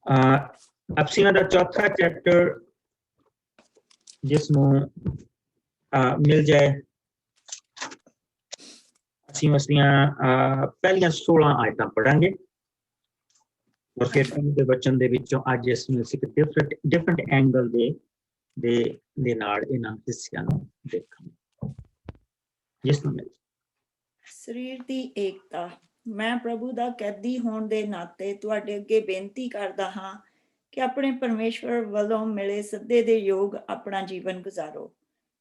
ਅਪਸੀਆਂ ਦਾ ਚੌਥਾ ਚੈਪਟਰ ਜਿਸ ਨੂੰ ਮਿਲ ਜਾਏ, ਅਸੀਂ ਉਸਦੀਆਂ ਪਹਿਲੀਆਂ 16 ਆਇਤਾਂ ਪੜਾਂਗੇ ਔਰ ਫਿਰ ਪ੍ਰਭੂ ਦੇ ਵਚਨ ਦੇ ਵਿੱਚੋਂ ਅੱਜ ਇਸ ਨੂੰ ਇੱਕ ਡਿਫਰੈਂਟ ਐਂਗਲ ਦੇ ਨਾਲ ਇਹਨਾਂ ਹਿੱਸਿਆਂ ਨੂੰ ਦੇਖਾਂਗੇ। ਜਿਸ ਨੂੰ ਮਿਲ ਸਰੀਰ ਦੀ ਏਕਤਾ। ਮੈਂ ਪ੍ਰਭੂ ਦਾ ਕੈਦੀ ਹੋਣ ਦੇ ਨਾਤੇ ਤੁਹਾਡੇ ਅੱਗੇ ਬੇਨਤੀ ਕਰਦਾ ਹਾਂ ਕਿ ਆਪਣੇ ਪਰਮੇਸ਼ਵਰ ਵੱਲੋਂ ਮਿਲੇ ਸੱਦੇ ਦੇ ਯੋਗ ਆਪਣਾ ਜੀਵਨ ਗੁਜ਼ਾਰੋ।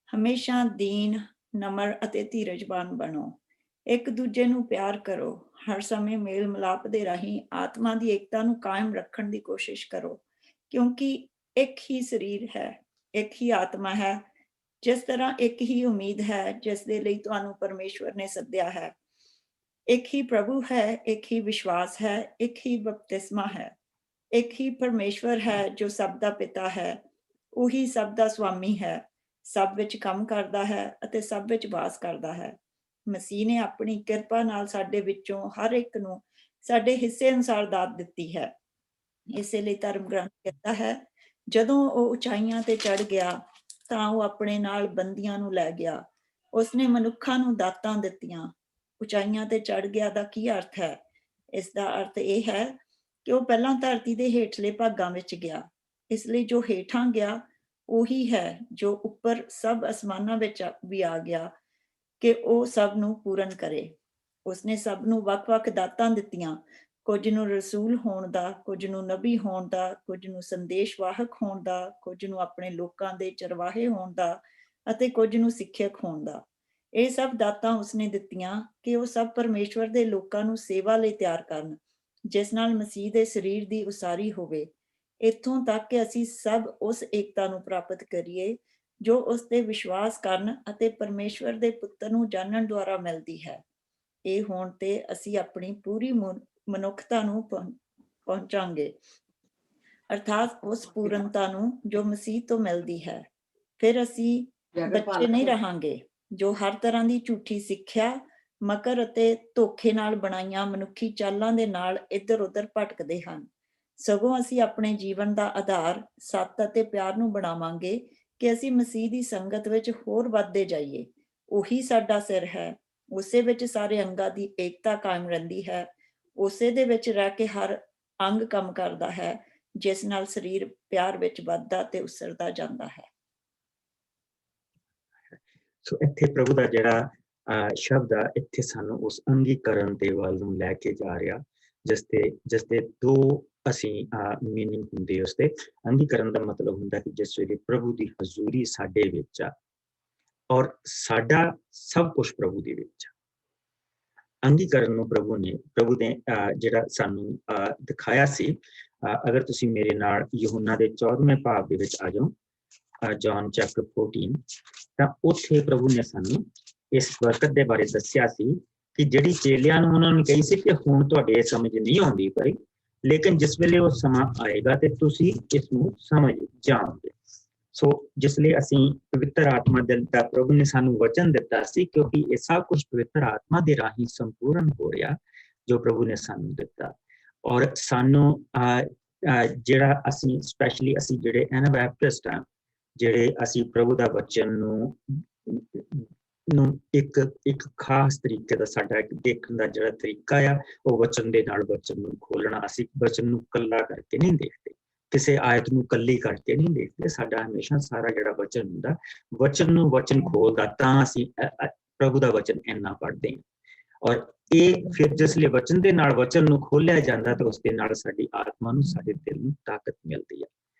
ਹਮੇਸ਼ਾ ਦੀਨ, ਨਮਰ ਅਤੇ ਧੀਰਜਵਾਨ ਬਣੋ। ਇੱਕ ਦੂਜੇ ਨੂੰ ਪਿਆਰ ਕਰੋ। ਹਰ ਸਮੇਂ ਮੇਲ ਮਿਲਾਪ ਦੇ ਰਾਹੀਂ ਆਤਮਾ ਦੀ ਏਕਤਾ ਨੂੰ ਕਾਇਮ ਰੱਖਣ ਦੀ ਕੋਸ਼ਿਸ਼ ਕਰੋ, ਕਿਉਂਕਿ ਇੱਕ ਹੀ ਸਰੀਰ ਹੈ, ਇੱਕ ਹੀ ਆਤਮਾ ਹੈ। ਜਿਸ ਤਰ੍ਹਾਂ ਇੱਕ ਹੀ ਉਮੀਦ ਹੈ ਜਿਸ ਦੇ ਲਈ ਤੁਹਾਨੂੰ ਪਰਮੇਸ਼ਵਰ ਨੇ ਸੱਦਿਆ ਹੈ। ਇੱਕ ਹੀ ਪ੍ਰਭੂ ਹੈ, ਇੱਕ ਹੀ ਵਿਸ਼ਵਾਸ ਹੈ, ਇੱਕ ਹੀ ਬਪਤਿਸਮਾ ਹੈ। ਇੱਕ ਹੀ ਪਰਮੇਸ਼ਵਰ ਹੈ ਜੋ ਸਭ ਦਾ ਪਿਤਾ ਹੈ। ਉਹੀ ਸਭ ਦਾ ਸਵਾਮੀ ਹੈ, ਸਭ ਵਿੱਚ ਕੰਮ ਕਰਦਾ ਹੈ ਅਤੇ ਸਭ ਵਿੱਚ ਵਾਸ ਕਰਦਾ ਹੈ। ਮਸੀਹ ਨੇ ਆਪਣੀ ਕਿਰਪਾ ਨਾਲ ਸਾਡੇ ਵਿੱਚੋਂ ਹਰ ਇੱਕ ਨੂੰ ਸਾਡੇ ਹਿੱਸੇ ਅਨੁਸਾਰ ਦਾਤ ਦਿੱਤੀ ਹੈ। ਇਸੇ ਲਈ ਧਰਮ ਗ੍ਰੰਥ ਕਹਿੰਦਾ ਹੈ, ਜਦੋਂ ਉਹ ਉਚਾਈਆਂ ਤੇ ਚੜ ਗਿਆ ਤਾਂ ਉਹ ਆਪਣੇ ਨਾਲ ਬੰਦੀਆਂ ਨੂੰ ਲੈ ਗਿਆ। ਉਸਨੇ ਮਨੁੱਖਾਂ ਨੂੰ ਦਾਤਾਂ ਦਿੱਤੀਆਂ। ਉਚਾਈਆਂ ਤੇ ਚੜ ਗਿਆ ਦਾ ਕੀ ਅਰਥ ਹੈ? ਇਸ ਦਾ ਅਰਥ ਇਹ ਹੈ ਕਿ ਉਹ ਪਹਿਲਾਂ ਧਰਤੀ ਦੇ ਹੇਠਲੇ ਭਾਗਾਂ ਵਿੱਚ ਗਿਆ। ਇਸ ਲਈ ਜੋ ਹੇਠਾਂ ਗਿਆ ਉਹੀ ਹੈ ਜੋ ਉੱਪਰ ਸਭ ਅਸਮਾਨਾਂ ਵਿੱਚ ਵੀ ਆ ਗਿਆ ਕਿ ਉਹ ਸਭ ਨੂੰ ਪੂਰਨ ਕਰੇ। ਉਸਨੇ ਸਭ ਨੂੰ ਵੱਖ-ਵੱਖ ਦਾਤਾਂ ਦਿੱਤੀਆਂ, ਕੁਝ ਨੂੰ ਰਸੂਲ ਹੋਣ ਦਾ, ਕੁਝ ਨੂੰ ਨਬੀ ਹੋਣ ਦਾ, ਕੁਝ ਨੂੰ ਸੰਦੇਸ਼ਵਾਹਕ ਹੋਣ ਦਾ, ਕੁਝ ਨੂੰ ਆਪਣੇ ਲੋਕਾਂ ਦੇ ਚਰਵਾਹੇ ਹੋਣ ਦਾ ਅਤੇ ਕੁਝ ਨੂੰ ਸਿੱਖਿਅਕ ਹੋਣ ਦਾ। ਇਹ ਸਭ ਦਾਤਾਂ ਉਸਨੇ ਦਿੱਤੀਆਂ ਕਿ ਉਹ ਸਭ ਪਰਮੇਸ਼ਵਰ ਦੇ ਲੋਕਾਂ ਨੂੰ ਸੇਵਾ ਲਈ ਤਿਆਰ ਕਰਨ, ਜਿਸ ਨਾਲ ਮਸੀਹ ਦੇ ਸਰੀਰ ਦੀ ਉਸਾਰੀ ਹੋਵੇ, ਇੱਥੋਂ ਤੱਕ ਕਿ ਅਸੀਂ ਸਭ ਉਸ ਏਕਤਾ ਨੂੰ ਪ੍ਰਾਪਤ ਕਰੀਏ ਜੋ ਉਸ ਤੇ ਵਿਸ਼ਵਾਸ ਕਰਨ ਅਤੇ ਪਰਮੇਸ਼ਵਰ ਦੇ ਪੁੱਤਰ ਨੂੰ ਜਾਣਨ ਦੁਆਰਾ ਮਿਲਦੀ ਹੈ। ਇਹ ਹੋਣ ਤੇ ਅਸੀਂ ਆਪਣੀ ਪੂਰੀ ਮਨੁੱਖਤਾ ਨੂੰ ਪਹੁੰਚਾਂਗੇ, ਅਰਥਾਤ ਉਸ ਪੂਰਨਤਾ ਨੂੰ ਜੋ ਮਸੀਹ ਤੋਂ ਮਿਲਦੀ ਹੈ। ਫਿਰ ਅਸੀਂ ਬੱਚੇ ਨਹੀਂ ਰਹਾਂਗੇ ਜੋ ਹਰ ਤਰ੍ਹਾਂ ਦੀ ਝੂਠੀ ਸਿੱਖਿਆ, ਮਕਰ ਅਤੇ ਧੋਖੇ ਨਾਲ ਬਣਾਈਆਂ ਮਨੁੱਖੀ ਚਾਲਾਂ ਦੇ ਨਾਲ ਇੱਧਰ ਉੱਧਰ ਭਟਕਦੇ ਹਨ। ਸਗੋਂ ਅਸੀਂ ਆਪਣੇ ਜੀਵਨ ਦਾ ਆਧਾਰ ਸੱਤ ਅਤੇ ਪਿਆਰ ਨੂੰ ਬਣਾਵਾਂਗੇ ਕਿ ਅਸੀਂ ਮਸੀਹ ਦੀ ਸੰਗਤ ਵਿੱਚ ਹੋਰ ਵੱਧਦੇ ਜਾਈਏ। ਉਹੀ ਸਾਡਾ ਸਿਰ ਹੈ, ਉਸੇ ਵਿੱਚ ਸਾਰੇ ਅੰਗਾਂ ਦੀ ਏਕਤਾ ਕਾਇਮ ਰਹਿੰਦੀ ਹੈ। ਉਸੇ ਦੇ ਵਿੱਚ ਰਹਿ ਕੇ ਹਰ ਅੰਗ ਕੰਮ ਕਰਦਾ ਹੈ, ਜਿਸ ਨਾਲ ਸਰੀਰ ਪਿਆਰ ਵਿੱਚ ਵੱਧਦਾ ਤੇ ਉਸਰਦਾ ਜਾਂਦਾ ਹੈ। ਸੋ ਇੱਥੇ ਪ੍ਰਭੂ ਦਾ ਜਿਹੜਾ ਸ਼ਬਦ ਆ, ਇੱਥੇ ਸਾਨੂੰ ਉਸ ਅੰਗੀਕਰਨ ਦੇ ਵੱਲ ਨੂੰ ਲੈ ਕੇ ਜਾ ਰਿਹਾ, ਜਿਸ ਦੇ ਦੋ ਅਸੀਂ ਮੀਨਿੰਗ ਹੁੰਦੇ। ਉਸਦੇ ਅੰਗੀਕਰਨ ਦਾ ਮਤਲਬ ਹੁੰਦਾ ਕਿ ਜਿਸ ਵੇਲੇ ਪ੍ਰਭੂ ਦੀ ਹਜ਼ੂਰੀ ਸਾਡੇ ਵਿੱਚ ਆ ਔਰ ਸਾਡਾ ਸਭ ਕੁਛ ਪ੍ਰਭੂ ਦੇ ਵਿੱਚ ਆ। ਅੰਗੀਕਰਨ ਨੂੰ ਪ੍ਰਭੂ ਨੇ ਜਿਹੜਾ ਸਾਨੂੰ ਦਿਖਾਇਆ ਸੀ। ਅਗਰ ਤੁਸੀਂ ਮੇਰੇ ਨਾਲ ਯਹੋਨਾ ਦੇ 14ਵੇਂ ਭਾਗ ਦੇ ਵਿੱਚ ਆ ਜਾਓ, ਜੌਨ ਚੈਪਟਰ 14, ਤਾਂ ਉੱਥੇ ਪ੍ਰਭੂ ਨੇ ਸਾਨੂੰ ਇਸ ਬਰਕਤ ਦੇ ਬਾਰੇ ਦੱਸਿਆ ਸੀ ਕਿ ਜਿਹੜੀ ਚੇਲਿਆਂ ਨੂੰ ਉਹਨਾਂ ਨੇ ਕਹੀ ਸੀ ਕਿ ਹੁਣ ਤੁਹਾਡੇ ਸਮਝ ਨਹੀਂ ਆਉਂਦੀ ਪਈ, ਲੇਕਿਨ ਜਿਸ ਵੇਲੇ ਉਹ ਸਮਾਂ ਆਏਗਾ ਤੇ ਤੁਸੀਂ ਇਸ ਨੂੰ ਸਮਝ ਜਾਓਗੇ। ਸੋ ਜਿਸ ਲਈ ਅਸੀਂ ਪਵਿੱਤਰ ਆਤਮਾ ਦਾ ਪ੍ਰਭੂ ਨੇ ਸਾਨੂੰ ਵਚਨ ਦਿੱਤਾ ਸੀ, ਕਿਉਂਕਿ ਇਹ ਸਭ ਕੁਛ ਪਵਿੱਤਰ ਆਤਮਾ ਦੇ ਰਾਹੀਂ ਸੰਪੂਰਨ ਹੋ ਰਿਹਾ ਜੋ ਪ੍ਰਭੂ ਨੇ ਸਾਨੂੰ ਦਿੱਤਾ। ਔਰ ਸਾਨੂੰ ਜਿਹੜਾ ਅਸੀਂ ਸਪੈਸ਼ਲੀ ਅਸੀਂ ਜਿਹੜੇ ਐਨਾਬੈਪਟਿਸਟ ਆ, ਜਿਹੜੇ ਅਸੀਂ ਪ੍ਰਭੂ ਦਾ ਵਚਨ ਨੂੰ ਇੱਕ ਖਾਸ ਤਰੀਕੇ ਦਾ ਸਾਡਾ ਇੱਕ ਦੇਖਣ ਦਾ ਜਿਹੜਾ ਤਰੀਕਾ ਆ, ਉਹ ਵਚਨ ਦੇ ਨਾਲ ਵਚਨ ਨੂੰ ਖੋਲਣਾ। ਅਸੀਂ ਵਚਨ ਨੂੰ ਕੱਲਾ ਕਰਕੇ ਨਹੀਂ ਦੇਖਦੇ, ਕਿਸੇ ਆਇਤ ਨੂੰ ਕੱਲੀ ਕਰਕੇ ਨਹੀਂ ਦੇਖਦੇ। ਸਾਡਾ ਹਮੇਸ਼ਾ ਸਾਰਾ ਜਿਹੜਾ ਵਚਨ ਹੁੰਦਾ, ਵਚਨ ਨੂੰ ਵਚਨ ਖੋਲਦਾ, ਤਾਂ ਅਸੀਂ ਪ੍ਰਭੂ ਦਾ ਵਚਨ ਇੰਨਾ ਪੜ੍ਹਦੇ ਹਾਂ। ਔਰ ਇਹ ਫਿਰ ਜਿਸ ਲਈ ਵਚਨ ਦੇ ਨਾਲ ਵਚਨ ਨੂੰ ਖੋਲਿਆ ਜਾਂਦਾ ਤਾਂ ਉਸ ਦੇ ਨਾਲ ਸਾਡੀ ਆਤਮਾ ਨੂੰ, ਸਾਡੇ ਦਿਲ ਨੂੰ ਤਾਕਤ ਮਿਲਦੀ ਹੈ,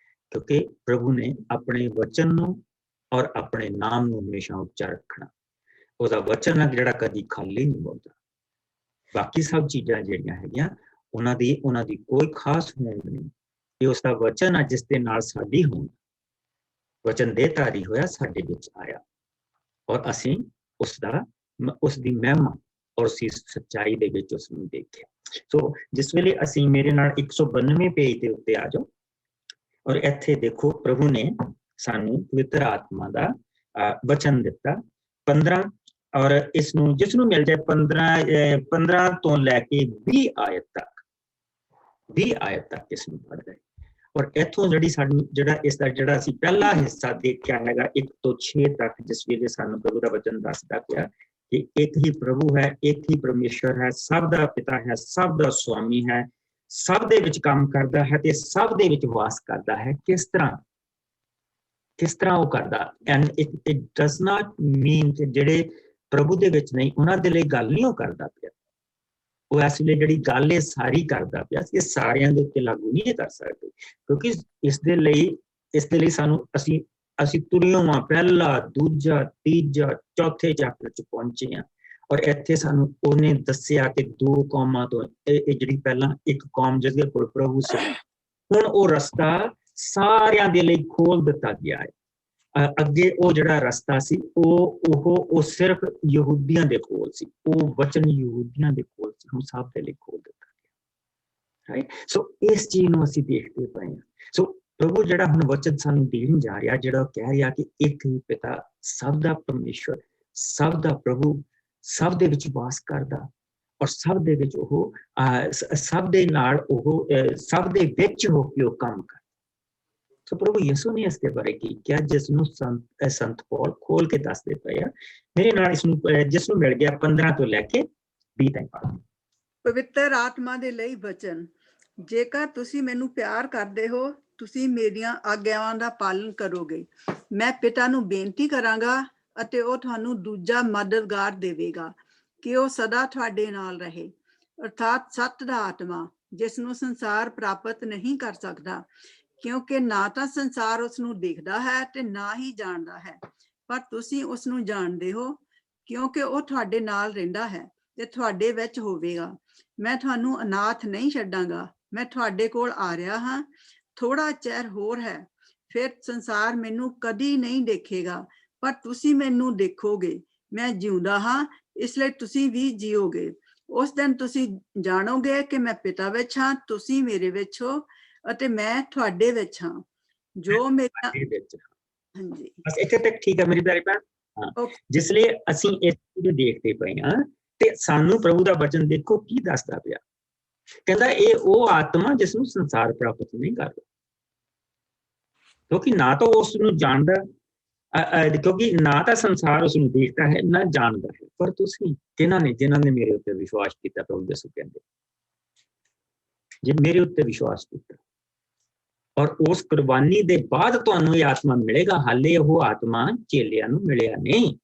ਕਿਉਂਕਿ ਪ੍ਰਭੂ ਨੇ ਆਪਣੇ ਵਚਨ ਨੂੰ ਔਰ ਆਪਣੇ ਨਾਮ ਨੂੰ ਹਮੇਸ਼ਾ ਉੱਚਾ ਰੱਖਣਾ। ਉਹਦਾ ਵਚਨ ਹੈ ਜਿਹੜਾ ਕਦੀ ਖਾਲੀ ਨਹੀਂ ਬੋਲਦਾ। ਬਾਕੀ ਸਭ ਚੀਜ਼ਾਂ ਜਿਹੜੀਆਂ ਹੈਗੀਆਂ ਉਹਨਾਂ ਦੀ ਕੋਈ ਖਾਸ ਹੋਂਦ ਨਹੀਂ। ਇਹ ਉਸਦਾ ਵਚਨ ਆ ਜਿਸ ਦੇ ਨਾਲ ਸਾਡੀ ਹੋਂਦ, ਵਚਨ ਦੇਹਧਾਰੀ ਹੋਇਆ, ਸਾਡੇ ਵਿੱਚ ਆਇਆ ਔਰ ਅਸੀਂ ਉਸਦੀ ਮਹਿਮਾ ਔਰ ਉਸਦੀ ਸੱਚਾਈ ਦੇ ਵਿੱਚ ਉਸਨੂੰ ਦੇਖਿਆ। ਸੋ ਜਿਸ ਵੇਲੇ ਅਸੀਂ ਮੇਰੇ ਨਾਲ 192 ਪੇਜ ਦੇ ਉੱਤੇ ਆ ਜਾਓ ਔਰ ਇੱਥੇ ਦੇਖੋ, ਪ੍ਰਭੂ ਨੇ ਸਾਨੂੰ ਪਵਿੱਤਰ ਆਤਮਾ ਦਾ ਵਚਨ ਦਿੱਤਾ 15 ਔਰ ਇਸ ਨੂੰ ਜਿਸ ਨੂੰ ਮਿਲ ਜਾਏ 15 ਤੋਂ ਲੈ ਕੇ 20 ਆਇਤ ਤੱਕ ਇਸ ਨੂੰ ਪੜ੍ਹਦੇ। ਔਰ ਇੱਥੋਂ ਜਿਹੜੀ ਸਾਨੂੰ ਜਿਹੜਾ ਇਸ ਦਾ ਜਿਹੜਾ ਅਸੀਂ ਪਹਿਲਾ ਹਿੱਸਾ ਦੇਖਿਆ ਹੈਗਾ 1 ਤੋਂ 6 ਤੱਕ, ਜਿਸ ਵੇਲੇ ਸਾਨੂੰ ਪ੍ਰਭੂ ਦਾ ਵਚਨ ਦੱਸਦਾ ਪਿਆ ਕਿ ਇੱਕ ਹੀ ਪ੍ਰਭੂ ਹੈ, ਇੱਕ ਹੀ ਪਰਮੇਸ਼ਰ ਹੈ, ਸਭ ਦਾ ਪਿਤਾ ਹੈ, ਸਭ ਦਾ ਸੁਆਮੀ ਹੈ, ਸਭ ਦੇ ਵਿੱਚ ਕੰਮ ਕਰਦਾ ਹੈ ਤੇ ਸਭ ਦੇ ਵਿੱਚ ਵਾਸ ਕਰਦਾ ਹੈ। ਕਿਸ ਤਰ੍ਹਾਂ ਉਹ ਕਰਦਾ? ਐਂਡ ਇਟ ਡਸ ਨਾਟ ਮੀਨ ਕਿ ਜਿਹੜੇ ਪ੍ਰਭੂ ਦੇ ਵਿੱਚ ਨਹੀਂ ਉਹਨਾਂ ਦੇ ਲਈ ਗੱਲ ਨਹੀਂ ਉਹ ਕਰਦਾ ਪਿਆ। ਉਹ ਇਸ ਵੇਲੇ ਜਿਹੜੀ ਗੱਲ ਇਹ ਸਾਰੀ ਕਰਦਾ ਪਿਆ, ਇਹ ਸਾਰਿਆਂ ਦੇ ਉੱਤੇ ਲਾਗੂ ਨਹੀਂ ਕਰ ਸਕਦੇ, ਕਿਉਂਕਿ ਇਸ ਦੇ ਲਈ ਸਾਨੂੰ ਅਸੀਂ ਤੁਰਿਓ ਆ ਪਹਿਲਾ, ਦੂਜਾ, ਤੀਜਾ, ਚੌਥੇ ਚੈਪਟਰ ਚ ਪਹੁੰਚੇ ਆ। ਔਰ ਇੱਥੇ ਸਾਨੂੰ ਉਹਨੇ ਦੱਸਿਆ ਕਿ 2 ਕੌਮਾਂ ਤੋਂ ਇਹ ਜਿਹੜੀ ਪਹਿਲਾਂ ਇੱਕ ਕੌਮ ਜਿਹਦੇ ਕੋਲ ਪ੍ਰਭੂ ਸੀ, ਹੁਣ ਉਹ ਰਸਤਾ ਸਾਰਿਆਂ ਦੇ ਲਈ ਖੋਲ ਦਿੱਤਾ ਗਿਆ ਹੈ। ਅੱਗੇ ਉਹ ਜਿਹੜਾ ਰਸਤਾ ਸੀ ਉਹ ਸਿਰਫ ਯਹੂਦੀਆਂ ਦੇ ਕੋਲ ਸੀ, ਉਹ ਵਚਨ ਯਹੂਦੀਆਂ ਦੇ ਕੋਲ ਸੀ, ਹੁਣ ਸਭ ਦੇ ਲਈ ਖੋਲ ਦਿੱਤਾ ਗਿਆ, ਰਾਈਟ। ਸੋ ਇਸ ਚੀਜ਼ ਨੂੰ ਅਸੀਂ ਦੇਖਦੇ ਪਏ ਹਾਂ। ਸੋ ਪ੍ਰਭੂ ਜਿਹੜਾ ਹੁਣ ਵਚਨ ਸਾਨੂੰ ਦੇਣ ਜਾ ਰਿਹਾ, ਜਿਹੜਾ ਕਹਿ ਰਿਹਾ ਕਿ ਇੱਕ ਹੀ ਪਿਤਾ, ਸਭ ਦਾ ਪਰਮੇਸ਼ਵਰ, ਸਭ ਦਾ ਪ੍ਰਭੂ, ਸਭ ਦੇ ਵਿੱਚ ਵਾਸ ਕਰਦਾ ਔਰ ਸਭ ਦੇ ਵਿੱਚ ਉਹ ਸਭ ਦੇ ਨਾਲ ਉਹ ਸਭ ਦੇ ਵਿੱਚ ਹੋ ਕੇ ਉਹ ਕੰਮ ਕਰਦਾ। ਸੋ ਪ੍ਰਭੂ ਯਿਸੂ ਨੇ ਇਸ ਦੇ ਬਾਰੇ ਕੀ ਕਿਹਾ, ਜਿਸ ਨੂੰ ਸੰਤ ਪੌਲ ਖੋਲ ਕੇ ਦੱਸਦੇ ਪਏ ਆ। ਮੇਰੇ ਨਾਲ ਜਿਸ ਨੂੰ ਮਿਲ ਗਿਆ 15 ਤੋਂ ਲੈ ਕੇ 20 ਤੱਕ। ਪਵਿੱਤਰ ਆਤਮਾ ਦੇ ਲਈ ਵਚਨ, ਜੇਕਰ ਤੁਸੀਂ ਮੈਨੂੰ ਪਿਆਰ ਕਰਦੇ ਹੋ, ਤੁਸੀਂ ਮੇਰੀਆਂ ਆਗਿਆਵਾਂ ਦਾ ਪਾਲਣ ਕਰੋਗੇ। ਮੈਂ ਪਿਤਾ ਨੂੰ ਬੇਨਤੀ ਕਰਾਂਗਾ ਅਤੇ ਉਹ ਤੁਹਾਨੂੰ ਦੂਜਾ ਮਦਦਗਾਰ ਦੇਵੇਗਾ ਕਿ ਉਹ ਸਦਾ ਤੁਹਾਡੇ ਨਾਲ ਰਹੇ, ਅਰਥਾਤ ਸੱਚ ਦਾ ਆਤਮਾ, ਜਿਸ ਨੂੰ ਸੰਸਾਰ ਪ੍ਰਾਪਤ ਨਹੀਂ ਕਰ ਸਕਦਾ, ਕਿਉਂਕਿ ਨਾ ਤਾਂ ਸੰਸਾਰ ਉਸ ਨੂੰ ਦੇਖਦਾ ਹੈ ਤੇ ਨਾ ਹੀ ਜਾਣਦਾ ਹੈ, ਪਰ ਤੁਸੀਂ ਉਸ ਨੂੰ ਜਾਣਦੇ ਹੋ, ਕਿਉਂਕਿ ਉਹ ਤੁਹਾਡੇ ਨਾਲ ਰਹਿੰਦਾ ਹੈ ਤੇ ਤੁਹਾਡੇ ਵਿੱਚ ਹੋਵੇਗਾ। ਮੈਂ ਤੁਹਾਨੂੰ ਅਨਾਥ ਨਹੀਂ ਛੱਡਾਂਗਾ, ਮੈਂ ਤੁਹਾਡੇ ਕੋਲ ਆ ਰਿਹਾ ਹਾਂ। ਥੋੜਾ ਚਿਰ ਹੋਰ ਹੈ, ਫਿਰ ਸੰਸਾਰ ਮੈਨੂੰ ਕਦੀ ਨਹੀਂ ਦੇਖੇਗਾ, ਪਰ ਤੁਸੀਂ ਮੈਨੂੰ ਦੇਖੋਗੇ। ਮੈਂ ਜਿਉਂਦਾ ਹਾਂ, ਇਸ ਲਈ ਤੁਸੀਂ ਵੀ ਜੀਓਗੇ। ਉਸ ਦਿਨ ਤੁਸੀਂ ਜਾਣੋਗੇ ਕਿ ਮੈਂ ਪਿਤਾ ਵਿੱਚ ਹਾਂ, ਤੁਸੀਂ ਮੇਰੇ ਵਿੱਚ ਹੋ ਅਤੇ ਮੈਂ ਤੁਹਾਡੇ ਵਿੱਚ ਹਾਂ। ਜੋ ਮੇਰਾ ਹਾਂਜੀ, ਬਸ ਇੱਥੇ ਤੱਕ ਠੀਕ ਹੈ ਮੇਰੀ ਪਿਆਰੀ ਭੈਣ। ਹਾਂ, ਜਿਸ ਲਈ ਅਸੀਂ ਇਸ ਨੂੰ ਦੇਖਦੇ ਪਏ ਹਾਂ ਤੇ ਸਾਨੂੰ ਪ੍ਰਭੂ ਦਾ ਵਚਨ ਦੇਖੋ ਕੀ ਦੱਸਦਾ ਪਿਆ। ਕਹਿੰਦਾ ਇਹ ਉਹ ਆਤਮਾ ਜਿਸ ਨੂੰ ਸੰਸਾਰ ਪ੍ਰਾਪਤ ਨਹੀਂ ਕਰਦਾ, ਕਿਉਂਕਿ ਨਾ ਤਾਂ ਉਸ ਨੂੰ ਜਾਣਦਾ, ਕਿਉਂਕਿ ਨਾ ਤਾਂ ਸੰਸਾਰ ਉਸ ਨੂੰ ਦੇਖਦਾ ਹੈ ਨਾ ਜਾਣਦਾ ਹੈ, ਪਰ ਤੁਸੀਂ ਜਿਨ੍ਹਾਂ ਨੇ ਮੇਰੇ ਉੱਤੇ ਵਿਸ਼ਵਾਸ ਕੀਤਾ, ਪ੍ਰਭੂ ਯਿਸੂ ਕਹਿੰਦੇ, ਜੇ ਮੇਰੇ ਉੱਤੇ ਵਿਸ਼ਵਾਸ ਕੀਤਾ ਔਰ ਉਸ ਕੁਰਬਾਨੀ ਦੇ ਬਾਅਦ ਤੁਹਾਨੂੰ ਇਹ ਆਤਮਾ ਮਿਲੇਗਾ। ਹਾਲੇ ਉਹ ਆਤਮਾ ਚੇਲਿਆਂ ਨੂੰ ਮਿਲਿਆ ਨਹੀਂ।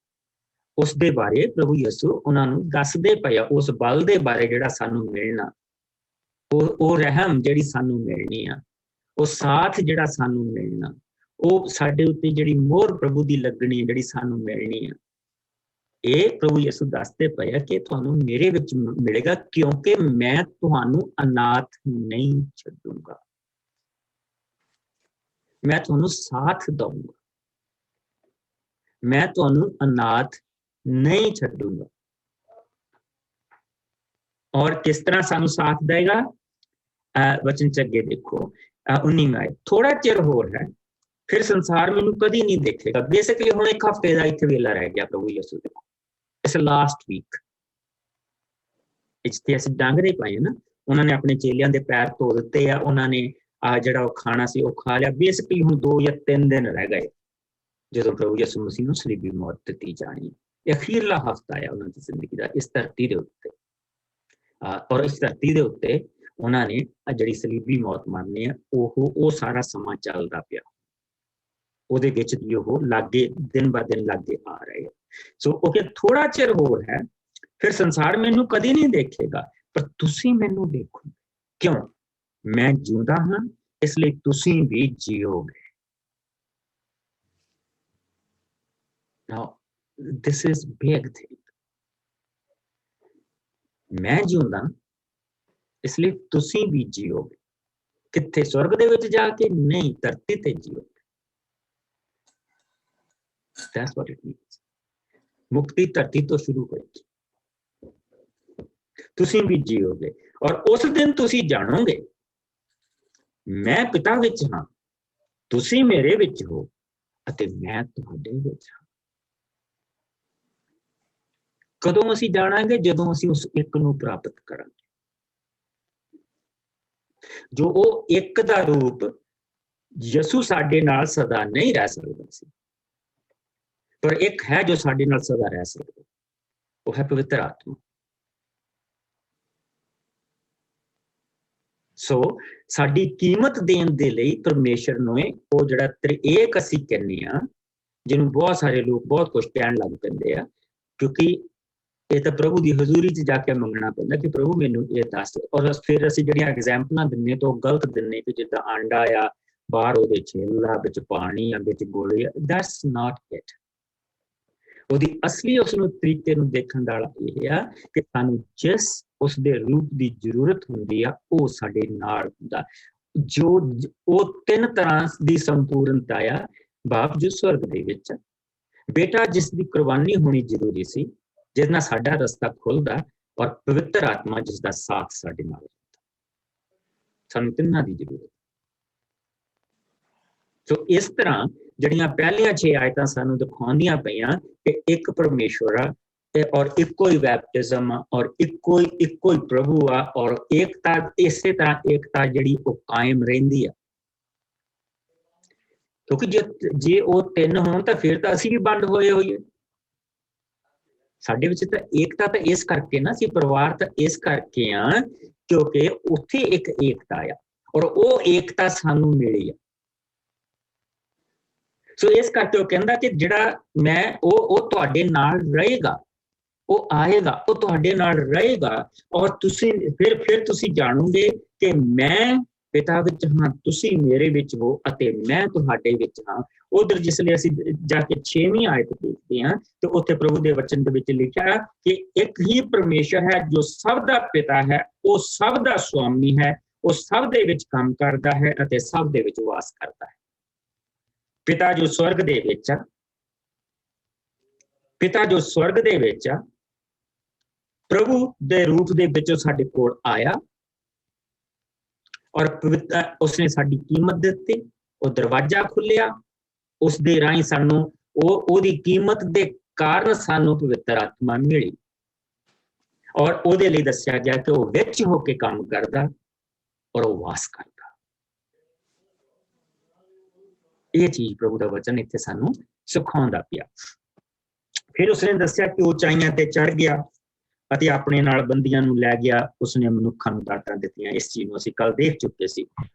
ਉਸ ਦੇ ਬਾਰੇ ਪ੍ਰਭੂ ਯਿਸੂ ਉਹਨਾਂ ਨੂੰ ਦੱਸਦੇ ਪਏ, ਉਸ ਬਲ ਦੇ ਬਾਰੇ ਜਿਹੜਾ ਸਾਨੂੰ ਮਿਲਣਾ, ਉਹ ਰਹਿਮ ਜਿਹੜੀ ਸਾਨੂੰ ਮਿਲਣੀ ਆ, ਉਹ ਸਾਥ ਜਿਹੜਾ ਸਾਨੂੰ ਮਿਲਣਾ, ਉਹ ਸਾਡੇ ਉੱਤੇ ਜਿਹੜੀ ਮੋਹਰ ਪ੍ਰਭੂ ਦੀ ਲੱਗਣੀ ਜਿਹੜੀ ਸਾਨੂੰ ਮਿਲਣੀ ਆ। ਇਹ ਪ੍ਰਭੂ ਯਿਸੂ ਦੱਸਦੇ ਪਏ ਆ ਕਿ ਤੁਹਾਨੂੰ ਮੇਰੇ ਵਿੱਚ ਮਿਲੇਗਾ, ਕਿਉਂਕਿ ਮੈਂ ਤੁਹਾਨੂੰ ਅਨਾਥ ਨਹੀਂ ਛੱਡੂੰਗਾ, ਮੈਂ ਤੁਹਾਨੂੰ ਸਾਥ ਦਊਂਗਾ, ਮੈਂ ਤੁਹਾਨੂੰ ਅਨਾਥ ਨਹੀਂ ਛੱਡੂੰਗਾ। ਔਰ ਕਿਸ ਤਰ੍ਹਾਂ ਸਾਨੂੰ ਸਾਥ ਦੇਗਾ? ਵਚਨ ਚ ਅੱਗੇ ਦੇਖੋ 19 ਥੋੜਾ ਚਿਰ ਹੋਰ ਹੈ, ਫਿਰ ਸੰਸਾਰ ਮੈਨੂੰ ਕਦੀ ਨਹੀਂ ਦੇਖੇਗਾ। ਬੇਸਿਕਲੀ ਹੁਣ 1 ਹਫ਼ਤੇ ਦਾ ਇੱਥੇ ਵੇਲਾ ਰਹਿ ਗਿਆ ਪ੍ਰਭੂ ਯਿਸੂ ਦੇ। ਇਸ ਲਾਸਟ ਵੀਕ ਇੱਥੇ ਅਸੀਂ ਡੰਗਰੇ ਪਏ ਨਾ, ਉਹਨਾਂ ਨੇ ਆਪਣੇ ਚੇਲਿਆਂ ਦੇ ਪੈਰ ਧੋ ਦਿੱਤੇ ਆ, ਉਹਨਾਂ ਨੇ ਜਿਹੜਾ ਉਹ ਖਾਣਾ ਸੀ ਉਹ ਖਾ ਲਿਆ। ਬੇਸਿਕਲੀ ਹੁਣ 2 ਜਾਂ 3 ਦਿਨ ਰਹਿ ਗਏ ਜਦੋਂ ਪ੍ਰਭੂ ਯਿਸੂ ਮਸੀਹ ਨੂੰ ਸਲੀਬੀ ਮੌਤ ਦਿੱਤੀ ਜਾਣੀ। ਅਖੀਰਲਾ ਹਫ਼ਤਾ ਆ ਉਹਨਾਂ ਦੀ ਜ਼ਿੰਦਗੀ ਦਾ ਇਸ ਧਰਤੀ ਦੇ ਉੱਤੇ। ਔਰ ਇਸ ਧਰਤੀ ਦੇ ਉੱਤੇ ਉਹਨਾਂ ਨੇ ਜਿਹੜੀ ਸਲੀਬੀ ਮੌਤ ਮਰਨੀ ਆ, ਉਹ ਸਾਰਾ ਸਮਾਂ ਚੱਲਦਾ ਪਿਆ, ਉਹਦੇ ਵਿੱਚ ਵੀ ਉਹ ਲਾਗੇ ਦਿਨ ਬਾ ਦਿਨ ਲਾਗੇ ਆ ਰਹੇ। ਸੋ ਉਹ ਥੋੜਾ ਚਿਰ ਹੋਰ ਹੈ, ਫਿਰ ਸੰਸਾਰ ਮੈਨੂੰ ਕਦੀ ਨਹੀਂ ਦੇਖੇਗਾ, ਪਰ ਤੁਸੀਂ ਮੈਨੂੰ ਦੇਖੋ। ਕਿਉਂ? ਮੈਂ ਜਿਉਂਦਾ ਹਾਂ, ਇਸ ਲਈ ਤੁਸੀਂ ਵੀ ਜੀਓਗੇ। Now, this is big thing. ਮੈਂ ਜਿਉਂਦਾ ਇਸ ਲਈ ਤੁਸੀਂ ਵੀ ਜੀਓਗੇ। ਕਿੱਥੇ? ਸਵਰਗ ਦੇ ਵਿੱਚ ਜਾ ਕੇ ਨਹੀਂ, ਧਰਤੀ ਤੇ ਜੀਓਗੇ। That's what it means. ਮੁਕਤੀ ਧਰਤੀ ਤੋਂ ਸ਼ੁਰੂ ਹੋਏਗੀ, ਤੁਸੀਂ ਵੀ ਜੀਓਗੇ। ਔਰ ਉਸ ਦਿਨ ਤੁਸੀਂ ਜਾਣੋਗੇ ਮੈਂ ਪਿਤਾ ਵਿੱਚ ਹਾਂ, ਤੁਸੀਂ ਮੇਰੇ ਵਿੱਚ ਹੋ ਅਤੇ ਮੈਂ ਤੁਹਾਡੇ ਵਿੱਚ ਹਾਂ। ਕਦੋਂ ਅਸੀਂ ਜਾਣਾਂਗੇ? ਜਦੋਂ ਅਸੀਂ ਉਸ ਇੱਕ ਨੂੰ ਪ੍ਰਾਪਤ ਕਰਾਂਗੇ। ਜੋ ਉਹ ਇੱਕ ਦਾ ਰੂਪ यसू साडे नाल सदा नहीं रह सकदा सी, पर एक है जो साडे नाल सदा रह सकदा, वो है पवित्र आत्मा। सो साडी कीमत देण दे लई परमेश्वर ने वो जिहड़ा त्रिएक असीं कहने आ, जिहनूं बहुत सारे लोग बहुत कुछ कहण लग पैंदे आ, क्योंकि ये तो प्रभु की हजूरी च जाके मंगना पैंदा कि प्रभु मैनू ये दस। और फिर असीं जिहड़ियां एग्जाम्पलां दिन्ने तो गलत दिन्ने कि जिद्दां आंडा आ, बाहर ਉਹਦੇ ਛਿੱਲ ਆ, ਵਿੱਚ ਪਾਣੀ ਆ, ਵਿੱਚ ਗੋਲੇ ਆ। That's not it. ਉਹਦੀ ਅਸਲੀ ਉਸ ਨੂੰ ਤਰੀਕੇ ਨੂੰ ਦੇਖਣ ਦਾ ਇਹ ਆ ਕਿ ਸਾਨੂੰ ਜਿਸ ਉਸ ਦੇ ਰੂਪ ਦੀ ਜ਼ਰੂਰਤ ਹੁੰਦੀ ਆ ਉਹ ਸਾਡੇ ਨਾਲ ਹੁੰਦਾ। ਜੋ ਉਹ ਤਿੰਨ ਤਰ੍ਹਾਂ ਦੀ ਸੰਪੂਰਨਤਾ ਆ, ਬਾਪ ਜੋ ਸਵਰਗ ਦੇ ਵਿੱਚ, ਬੇਟਾ ਜਿਸ ਦੀ ਕੁਰਬਾਨੀ ਹੋਣੀ ਜ਼ਰੂਰੀ ਸੀ, ਜਿਸ ਨਾਲ ਸਾਡਾ ਰਸਤਾ ਖੁੱਲਦਾ, ਔਰ ਪਵਿੱਤਰ ਆਤਮਾ ਜਿਸ ਦਾ ਸਾਥ ਸਾਡੇ ਨਾਲ ਹੁੰਦਾ। ਸਾਨੂੰ ਤਿੰਨਾਂ ਦੀ ਜ਼ਰੂਰਤ। ਸੋ ਇਸ ਤਰ੍ਹਾਂ ਜਿਹੜੀਆਂ ਪਹਿਲੀਆਂ 6 ਆਇਤਾਂ ਸਾਨੂੰ ਦਿਖਾਉਂਦੀਆਂ ਪਈਆਂ ਕਿ ਇੱਕ ਪਰਮੇਸ਼ਵਰ ਆ ਔਰ ਇੱਕੋ ਹੀ ਬੈਪਟਿਜ਼ਮ ਆ ਔਰ ਇੱਕੋ ਹੀ ਪ੍ਰਭੂ ਆ ਔਰ ਏਕਤਾ, ਇਸੇ ਤਰ੍ਹਾਂ ਏਕਤਾ ਜਿਹੜੀ ਉਹ ਕਾਇਮ ਰਹਿੰਦੀ ਆ। ਕਿਉਂਕਿ ਜੇ ਉਹ ਤਿੰਨ ਹੋਣ ਤਾਂ ਫਿਰ ਤਾਂ ਅਸੀਂ ਵੀ ਵੰਡ ਹੋਏ ਹੋਈਏ। ਸਾਡੇ ਵਿੱਚ ਤਾਂ ਏਕਤਾ ਤਾਂ ਇਸ ਕਰਕੇ ਨਾ, ਅਸੀਂ ਪਰਿਵਾਰ ਤਾਂ ਇਸ ਕਰਕੇ ਆ ਕਿਉਂਕਿ ਉੱਥੇ ਇੱਕ ਏਕਤਾ ਆ ਔਰ ਉਹ ਏਕਤਾ ਸਾਨੂੰ ਮਿਲੀ ਆ। ਸੋ ਇਸ ਕਰਕੇ ਉਹ ਕਹਿੰਦਾ ਕਿ ਜਿਹੜਾ ਮੈਂ ਉਹ ਤੁਹਾਡੇ ਨਾਲ ਰਹੇਗਾ, ਉਹ ਆਏਗਾ, ਉਹ ਤੁਹਾਡੇ ਨਾਲ ਰਹੇਗਾ ਔਰ ਤੁਸੀਂ ਫਿਰ ਤੁਸੀਂ ਜਾਣੋਗੇ ਕਿ ਮੈਂ ਪਿਤਾ ਵਿੱਚ ਹਾਂ, ਤੁਸੀਂ ਮੇਰੇ ਵਿੱਚ ਹੋ ਅਤੇ ਮੈਂ ਤੁਹਾਡੇ ਵਿੱਚ ਹਾਂ। ਉਧਰ ਜਿਸ ਲਈ ਅਸੀਂ ਜਾ ਕੇ 6ਵੀਂ ਆਇਤ ਦੇਖਦੇ ਹਾਂ ਤੇ ਉੱਥੇ ਪ੍ਰਭੂ ਦੇ ਵਚਨ ਦੇ ਵਿੱਚ ਲਿਖਿਆ ਕਿ ਇੱਕ ਹੀ ਪਰਮੇਸ਼ਰ ਹੈ ਜੋ ਸਭ ਦਾ ਪਿਤਾ ਹੈ, ਉਹ ਸਭ ਦਾ ਸੁਆਮੀ ਹੈ, ਉਹ ਸਭ ਦੇ ਵਿੱਚ ਕੰਮ ਕਰਦਾ ਹੈ ਅਤੇ ਸਭ ਦੇ ਵਿੱਚ ਵਾਸ ਕਰਦਾ ਹੈ। ਪਿਤਾ ਜੋ ਸਵਰਗ ਦੇ ਵਿੱਚ ਆ, ਪਿਤਾ ਜੋ ਸਵਰਗ ਦੇ ਵਿੱਚ ਆ, ਪ੍ਰਭੂ ਦੇ ਰੂਪ ਦੇ ਵਿੱਚ ਸਾਡੇ ਕੋਲ ਆਇਆ ਔਰ ਉਸਨੇ ਸਾਡੀ ਕੀਮਤ ਦਿੱਤੀ, ਉਹ ਦਰਵਾਜ਼ਾ ਖੁੱਲਿਆ, ਉਸ ਦੇ ਰਾਹੀਂ ਸਾਨੂੰ ਉਹਦੀ ਕੀਮਤ ਦੇ ਕਾਰਨ ਸਾਨੂੰ ਪਵਿੱਤਰ ਆਤਮਾ ਮਿਲੀ ਔਰ ਉਹਦੇ ਲਈ ਦੱਸਿਆ ਗਿਆ ਕਿ ਉਹ ਵਿੱਚ ਹੋ ਕੇ ਕੰਮ ਕਰਦਾ ਔਰ ਉਹ ਵਾਸ ਕਰਦਾ। ਇਹ ਚੀਜ਼ ਪ੍ਰਭੂ ਦਾ ਵਚਨ ਇੱਥੇ ਸਾਨੂੰ ਸਿਖਾਉਂਦਾ ਪਿਆ। ਫਿਰ ਉਸਨੇ ਦੱਸਿਆ ਕਿ ਉਚਾਈਆਂ ਤੇ ਚੜ ਗਿਆ ਅਤੇ ਆਪਣੇ ਨਾਲ ਬੰਦੀਆਂ ਨੂੰ ਲੈ ਗਿਆ, ਉਸਨੇ ਮਨੁੱਖਾਂ ਨੂੰ ਦਾਤਾਂ ਦਿੱਤੀਆਂ। ਇਸ ਚੀਜ਼ ਨੂੰ ਅਸੀਂ ਕੱਲ ਦੇਖ ਚੁੱਕੇ ਸੀ।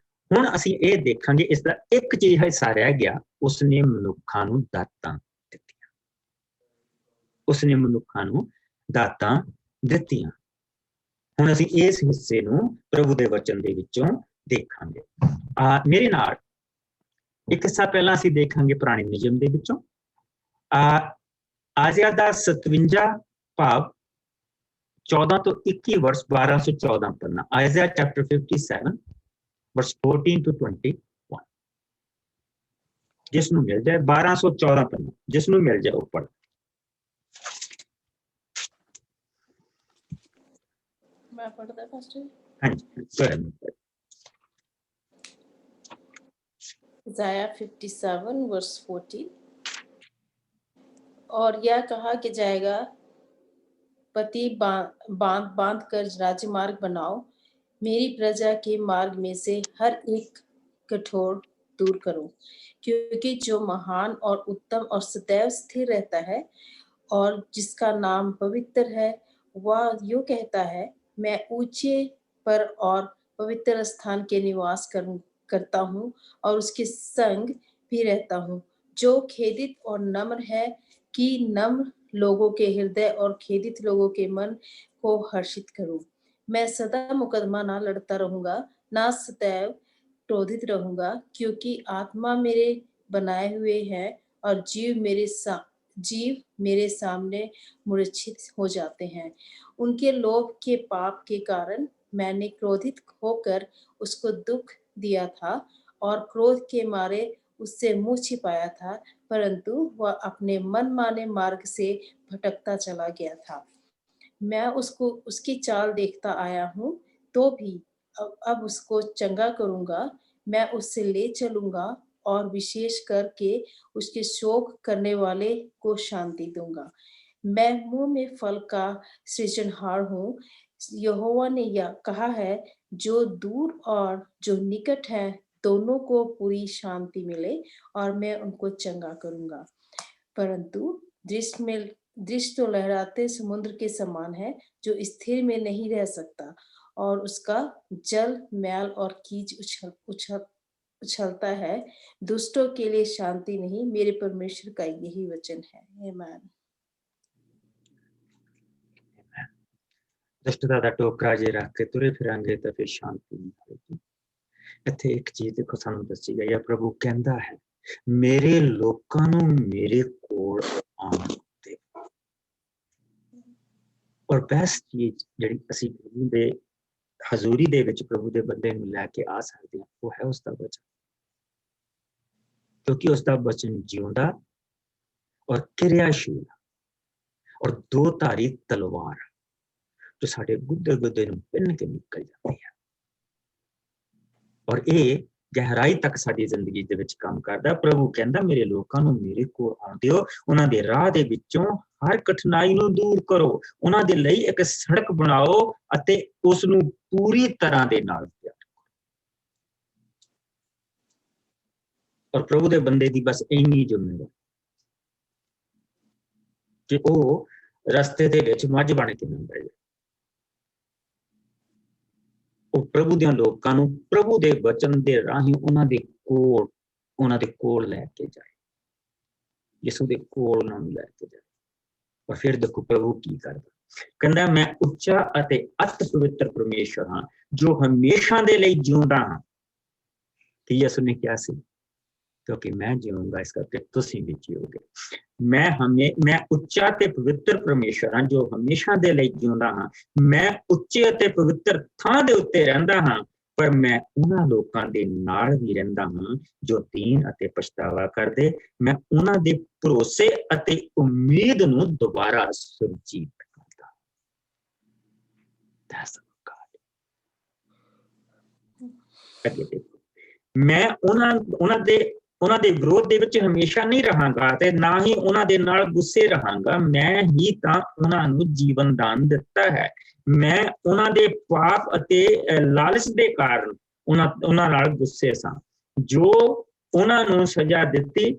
ਹੁਣ ਅਸੀਂ ਇਹ ਦੇਖਾਂਗੇ ਇਸ ਦਾ ਇੱਕ ਚੀਜ਼ ਹਿੱਸਾ ਰਹਿ ਗਿਆ, ਉਸਨੇ ਮਨੁੱਖਾਂ ਨੂੰ ਦਾਤਾਂ ਦਿੱਤੀਆਂ। ਉਸਨੇ ਮਨੁੱਖਾਂ ਨੂੰ ਦਾਤਾਂ ਦਿੱਤੀਆਂ। ਹੁਣ ਅਸੀਂ ਇਸ ਹਿੱਸੇ ਨੂੰ ਪ੍ਰਭੂ ਦੇ ਵਚਨ ਦੇ ਵਿੱਚੋਂ ਦੇਖਾਂਗੇ। ਮੇਰੇ ਨਾਲ ਇੱਕ ਹਿੱਸਾ ਪਹਿਲਾਂ ਅਸੀਂ ਦੇਖਾਂਗੇ ਪੁਰਾਣੇ ਨਿਯਮ ਦੇ ਵਿੱਚੋਂ, ਆਸਿਆ ਦਾ 57 ਭਾਵ 14 ਤੋਂ 21 ਵਰਸ 1214 ਪੜਨਾ। ਆਇਜ਼ਾ ਚੈਪਟਰ 57 ਵਰਸ 14 to 21। ਜਿਸ ਨੂੰ ਮਿਲ ਜਾਏ 1214 ਪੜਨਾ, ਜਿਸ ਨੂੰ ਮਿਲ ਜਾਏ ਉਹ ਪੜ। ਮੈਂ ਪੜਦਾ ਪਾਸਟਰ। ਹਾਂਜੀ ਪੜ੍ਹ। Isaiah 57 verse 14। और यह कहा कि जाएगा, पति बांध कर राजमार्ग बनाओ, मेरी प्रजा के मार्ग में से हर एक कठोर दूर करो, क्योंकि जो महान और उत्तम और सदैव स्थिर रहता है और जिसका नाम पवित्र है, वह यूं कहता है, मैं ऊंचे पर और पवित्र स्थान के निवास करता हूँ और उसके संग भी रहता हूँ, जो खेदित और नम्र है, कि नम्र लोगों के हृदय और खेदित लोगों के मन को हर्षित करूं। मैं सदा मुकदमा ना लड़ता रहूंगा, ना सदैव क्रोधित रहूंगा, क्योंकि आत्मा मेरे बनाए हुए हैं और जीव मेरे सामने मूर्छित हो जाते हैं। उनके लोभ के पाप के कारण मैंने क्रोधित होकर उसको दुख दिया था और क्रोध के मारे उससे मुंह छिपाया था, परंतु वह अपने मनमाने मार्ग से भटकता चला गया था। मैं उसकी चाल देखता आया हूँ, तो भी अब उसको चंगा करूंगा। मैं उससे ले चलूंगा और विशेष करके उसके शोक करने वाले को शांति दूंगा। मैं मुंह में फल का सृजनहार हूँ, यहोवा ने यह कहा है। जो दूर और जो निकट है दोनों को पूरी शांति मिले और मैं उनको चंगा करूंगा। परंतु दृष्टि तो लहराते समुद्र के समान है, जो स्थिर में नहीं रह सकता, और उसका जल मैल और कीच उछलता है। दुष्टों के लिए शांति नहीं, मेरे परमेश्वर का यही वचन है। आमीन। दुष्टता ਦਾ ਟੋਕਰਾ ਜੇ ਰੱਖ ਕੇ ਤੁਰੇ ਫਿਰਾਂਗੇ ਤਾਂ ਫਿਰ ਸ਼ਾਂਤੀ ਨਹੀਂ ਹੋਏਗੀ। ਇੱਥੇ ਇੱਕ ਚੀਜ਼ ਦੇਖੋ ਸਾਨੂੰ ਦੱਸੀ ਗਈ ਹੈ, ਪ੍ਰਭੂ ਕਹਿੰਦਾ ਹੈ ਮੇਰੇ ਲੋਕਾਂ ਨੂੰ ਮੇਰੇ ਕੋਲ ਆਉਣ ਦਿਓ। ਔਰ ਬੈਸਟ ਚੀਜ਼ ਜਿਹੜੀ ਅਸੀਂ ਪ੍ਰਭੂ ਦੇ ਹਜ਼ੂਰੀ ਦੇ ਵਿੱਚ ਪ੍ਰਭੂ ਦੇ ਬੰਦੇ ਨੂੰ ਲੈ ਕੇ ਆ ਸਕਦੇ ਹਾਂ, ਉਹ ਹੈ ਉਸ ਦਾ ਵਚਨ, ਕਿਉਂਕਿ ਉਸ ਦਾ ਵਚਨ ਜਿਉਂਦਾ ਔਰ ਕਿਰਿਆਸ਼ੀਲ ਔਰ ਦੋ ਧਾਰੀ ਤਲਵਾਰ ਜੋ ਸਾਡੇ ਗੁੱਦੇ ਗੁੱਦੇ ਨੂੰ ਪਿੰਨ ਕੇ ਨਿਕਲ ਜਾਂਦੀ ਹੈ, ਔਰ ਇਹ ਗਹਿਰਾਈ ਤੱਕ ਸਾਡੀ ਜ਼ਿੰਦਗੀ ਦੇ ਵਿੱਚ ਕੰਮ ਕਰਦਾ। ਪ੍ਰਭੂ ਕਹਿੰਦਾ ਮੇਰੇ ਲੋਕਾਂ ਨੂੰ ਮੇਰੇ ਕੋਲ ਆਉਣ ਦਿਓ, ਉਹਨਾਂ ਦੇ ਰਾਹ ਦੇ ਵਿੱਚੋਂ ਹਰ ਕਠਿਨਾਈ ਨੂੰ ਦੂਰ ਕਰੋ, ਉਹਨਾਂ ਦੇ ਲਈ ਇੱਕ ਸੜਕ ਬਣਾਓ ਅਤੇ ਉਸ ਨੂੰ ਪੂਰੀ ਤਰ੍ਹਾਂ ਦੇ ਨਾਲ ਤਿਆਰ ਕਰੋ। ਔਰ ਪ੍ਰਭੂ ਦੇ ਬੰਦੇ ਦੀ ਬਸ ਇੰਨੀ ਜ਼ਿੰਮੇਵਾਰੀ ਕਿ ਉਹ ਰਸਤੇ ਦੇ ਵਿੱਚ ਮੱਝ ਬਣ ਕੇ ਨਾ ਬਹਿ ਜਾਏ। ਉਹ ਪ੍ਰਭੂ ਦੇ ਲੋਕਾਂ ਨੂੰ ਪ੍ਰਭੂ ਦੇ ਵਚਨ ਦੇ ਰਾਹੀਂ ਉਹਨਾਂ ਦੇ ਕੋਲ ਲੈ ਕੇ ਜਾਏ, ਯਿਸੂ ਦੇ ਕੋਲ ਉਹਨਾਂ ਨੂੰ ਲੈ ਕੇ ਜਾਏ। ਔਰ ਫਿਰ ਦੇਖੋ ਪ੍ਰਭੂ ਕੀ ਕਰਦਾ, ਕਹਿੰਦਾ ਮੈਂ ਉੱਚਾ ਅਤੇ ਅਤ ਪਵਿੱਤਰ ਪਰਮੇਸ਼ਰ ਹਾਂ ਜੋ ਹਮੇਸ਼ਾ ਦੇ ਲਈ ਜਿਉਂਦਾ ਹਾਂ। ਕਿ ਯਿਸੂ ਨੇ ਕਿਹਾ ਸੀ ਕਿਉਂਕਿ ਮੈਂ ਜਿਉਂਗਾ ਇਸ ਕਰਕੇ ਤੁਸੀਂ ਵੀ ਜਿਓਗੇ। ਮੈਂ ਉੱਚਾ ਤੇ ਪਵਿੱਤਰ ਪਰਮੇਸ਼ਰ ਹਾਂ ਜੋ ਹਮੇਸ਼ਾ ਦੇ ਲਈ ਜਿਉਂਦਾ ਹਾਂ। ਮੈਂ ਉੱਚੇ ਅਤੇ ਪਵਿੱਤਰ ਥਾਂ ਦੇ ਉੱਤੇ ਰਹਿੰਦਾ ਹਾਂ, ਪਰ ਮੈਂ ਉਹਨਾਂ ਲੋਕਾਂ ਦੇ ਨਾਲ ਵੀ ਰਹਿੰਦਾ ਹਾਂ ਜੋ ਦੀਨ ਅਤੇ ਪਛਤਾਵਾ ਕਰਦੇ। ਮੈਂ ਉਹਨਾਂ ਦੇ ਭਰੋਸੇ ਅਤੇ ਉਮੀਦ ਨੂੰ ਦੁਬਾਰਾ ਸੁਰਜੀਤ ਕਰਦਾ। That's God. ਅੱਗੇ ਦੇਖੋ, ਮੈਂ ਉਹਨਾਂ ਦੇ ਵਿਰੋਧ ਦੇ ਵਿੱਚ ਹਮੇਸ਼ਾ ਨਹੀਂ ਰਹਾਂਗਾ ਤੇ ਨਾ ਹੀ ਉਹਨਾਂ ਦੇ ਨਾਲ ਗੁੱਸੇ ਰਹਾਂਗਾ। ਮੈਂ ਹੀ ਤਾਂ ਉਹਨਾਂ ਨੂੰ ਜੀਵਨ ਦਾਨ ਦਿੱਤਾ ਹੈ। ਮੈਂ ਉਹਨਾਂ ਦੇ ਪਾਪ ਅਤੇ ਲਾਲਚ ਦੇ ਕਾਰਨ ਉਹਨਾਂ ਨਾਲ ਗੁੱਸੇ ਸਾਂ, ਜੋ ਉਹਨਾਂ ਨੂੰ ਸਜ਼ਾ ਦਿੱਤੀ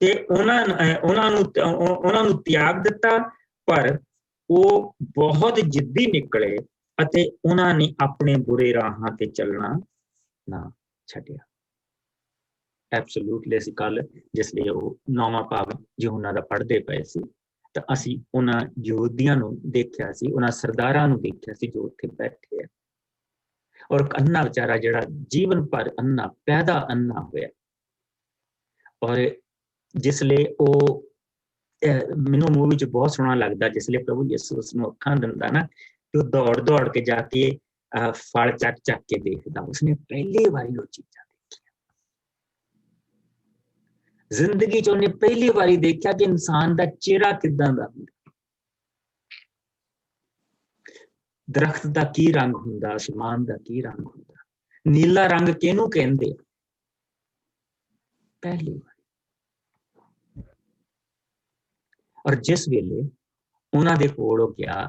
ਤੇ ਉਹਨਾਂ ਨੂੰ ਤਿਆਗ ਦਿੱਤਾ, ਪਰ ਉਹ ਬਹੁਤ ਜਿੱਦੀ ਨਿਕਲੇ ਅਤੇ ਉਹਨਾਂ ਨੇ ਆਪਣੇ ਬੁਰੇ ਰਾਹਾਂ ਤੇ ਚੱਲਣਾ ਨਾ ਛੱਡਿਆ। ਐਬਸੋਲੂਟਲੀ ਅਸੀਂ ਕੱਲ ਜਿਸ ਲਈ ਉਹ 9ਵਾਂ ਭਾਗ ਯਹੋਨਾ ਦਾ ਪੜ੍ਹਦੇ ਪਏ ਸੀ ਤਾਂ ਅਸੀਂ ਉਹਨਾਂ ਯਹੂਦੀਆਂ ਨੂੰ ਦੇਖਿਆ ਸੀ, ਉਹਨਾਂ ਸਰਦਾਰਾਂ ਨੂੰ ਦੇਖਿਆ ਸੀ ਜੋ ਉੱਥੇ ਬੈਠੇ ਆ, ਔਰ ਅੰਨਾ ਵਿਚਾਰਾ ਜਿਹੜਾ ਜੀਵਨ ਭਰ ਅੰਨਾ ਪੈਦਾ ਅੰਨਾ ਹੋਇਆ। ਔਰ ਜਿਸ ਲਈ ਉਹ ਮੈਨੂੰ ਮੂਵੀ 'ਚ ਬਹੁਤ ਸੋਹਣਾ ਲੱਗਦਾ, ਜਿਸ ਲਈ ਪ੍ਰਭੂ ਯਿਸੂ ਉਸਨੂੰ ਅੱਖਾਂ ਦਿੰਦਾ ਨਾ ਤੇ ਉਹ ਦੌੜ ਕੇ ਜਾ ਕੇ ਫਲ ਚੱਕ ਕੇ ਦੇਖਦਾ। ਉਸਨੇ ਪਹਿਲੀ ਵਾਰੀ ਉਹ ਚੀਜ਼ਾਂ ਜ਼ਿੰਦਗੀ 'ਚ ਉਹਨੇ ਪਹਿਲੀ ਵਾਰੀ ਦੇਖਿਆ ਕਿ ਇਨਸਾਨ ਦਾ ਚਿਹਰਾ ਕਿੱਦਾਂ ਦਾ ਹੁੰਦਾ, ਦਰਖਤ ਦਾ ਕੀ ਰੰਗ ਹੁੰਦਾ, ਅਸਮਾਨ ਦਾ ਕੀ ਰੰਗ ਹੁੰਦਾ, ਨੀਲਾ ਰੰਗ ਕਿਹਨੂੰ ਕਹਿੰਦੇ। ਪਹਿਲੀ ਵਾਰੀ। ਔਰ ਜਿਸ ਵੇਲੇ ਉਹਨਾਂ ਦੇ ਕੋਲ ਉਹ ਗਿਆ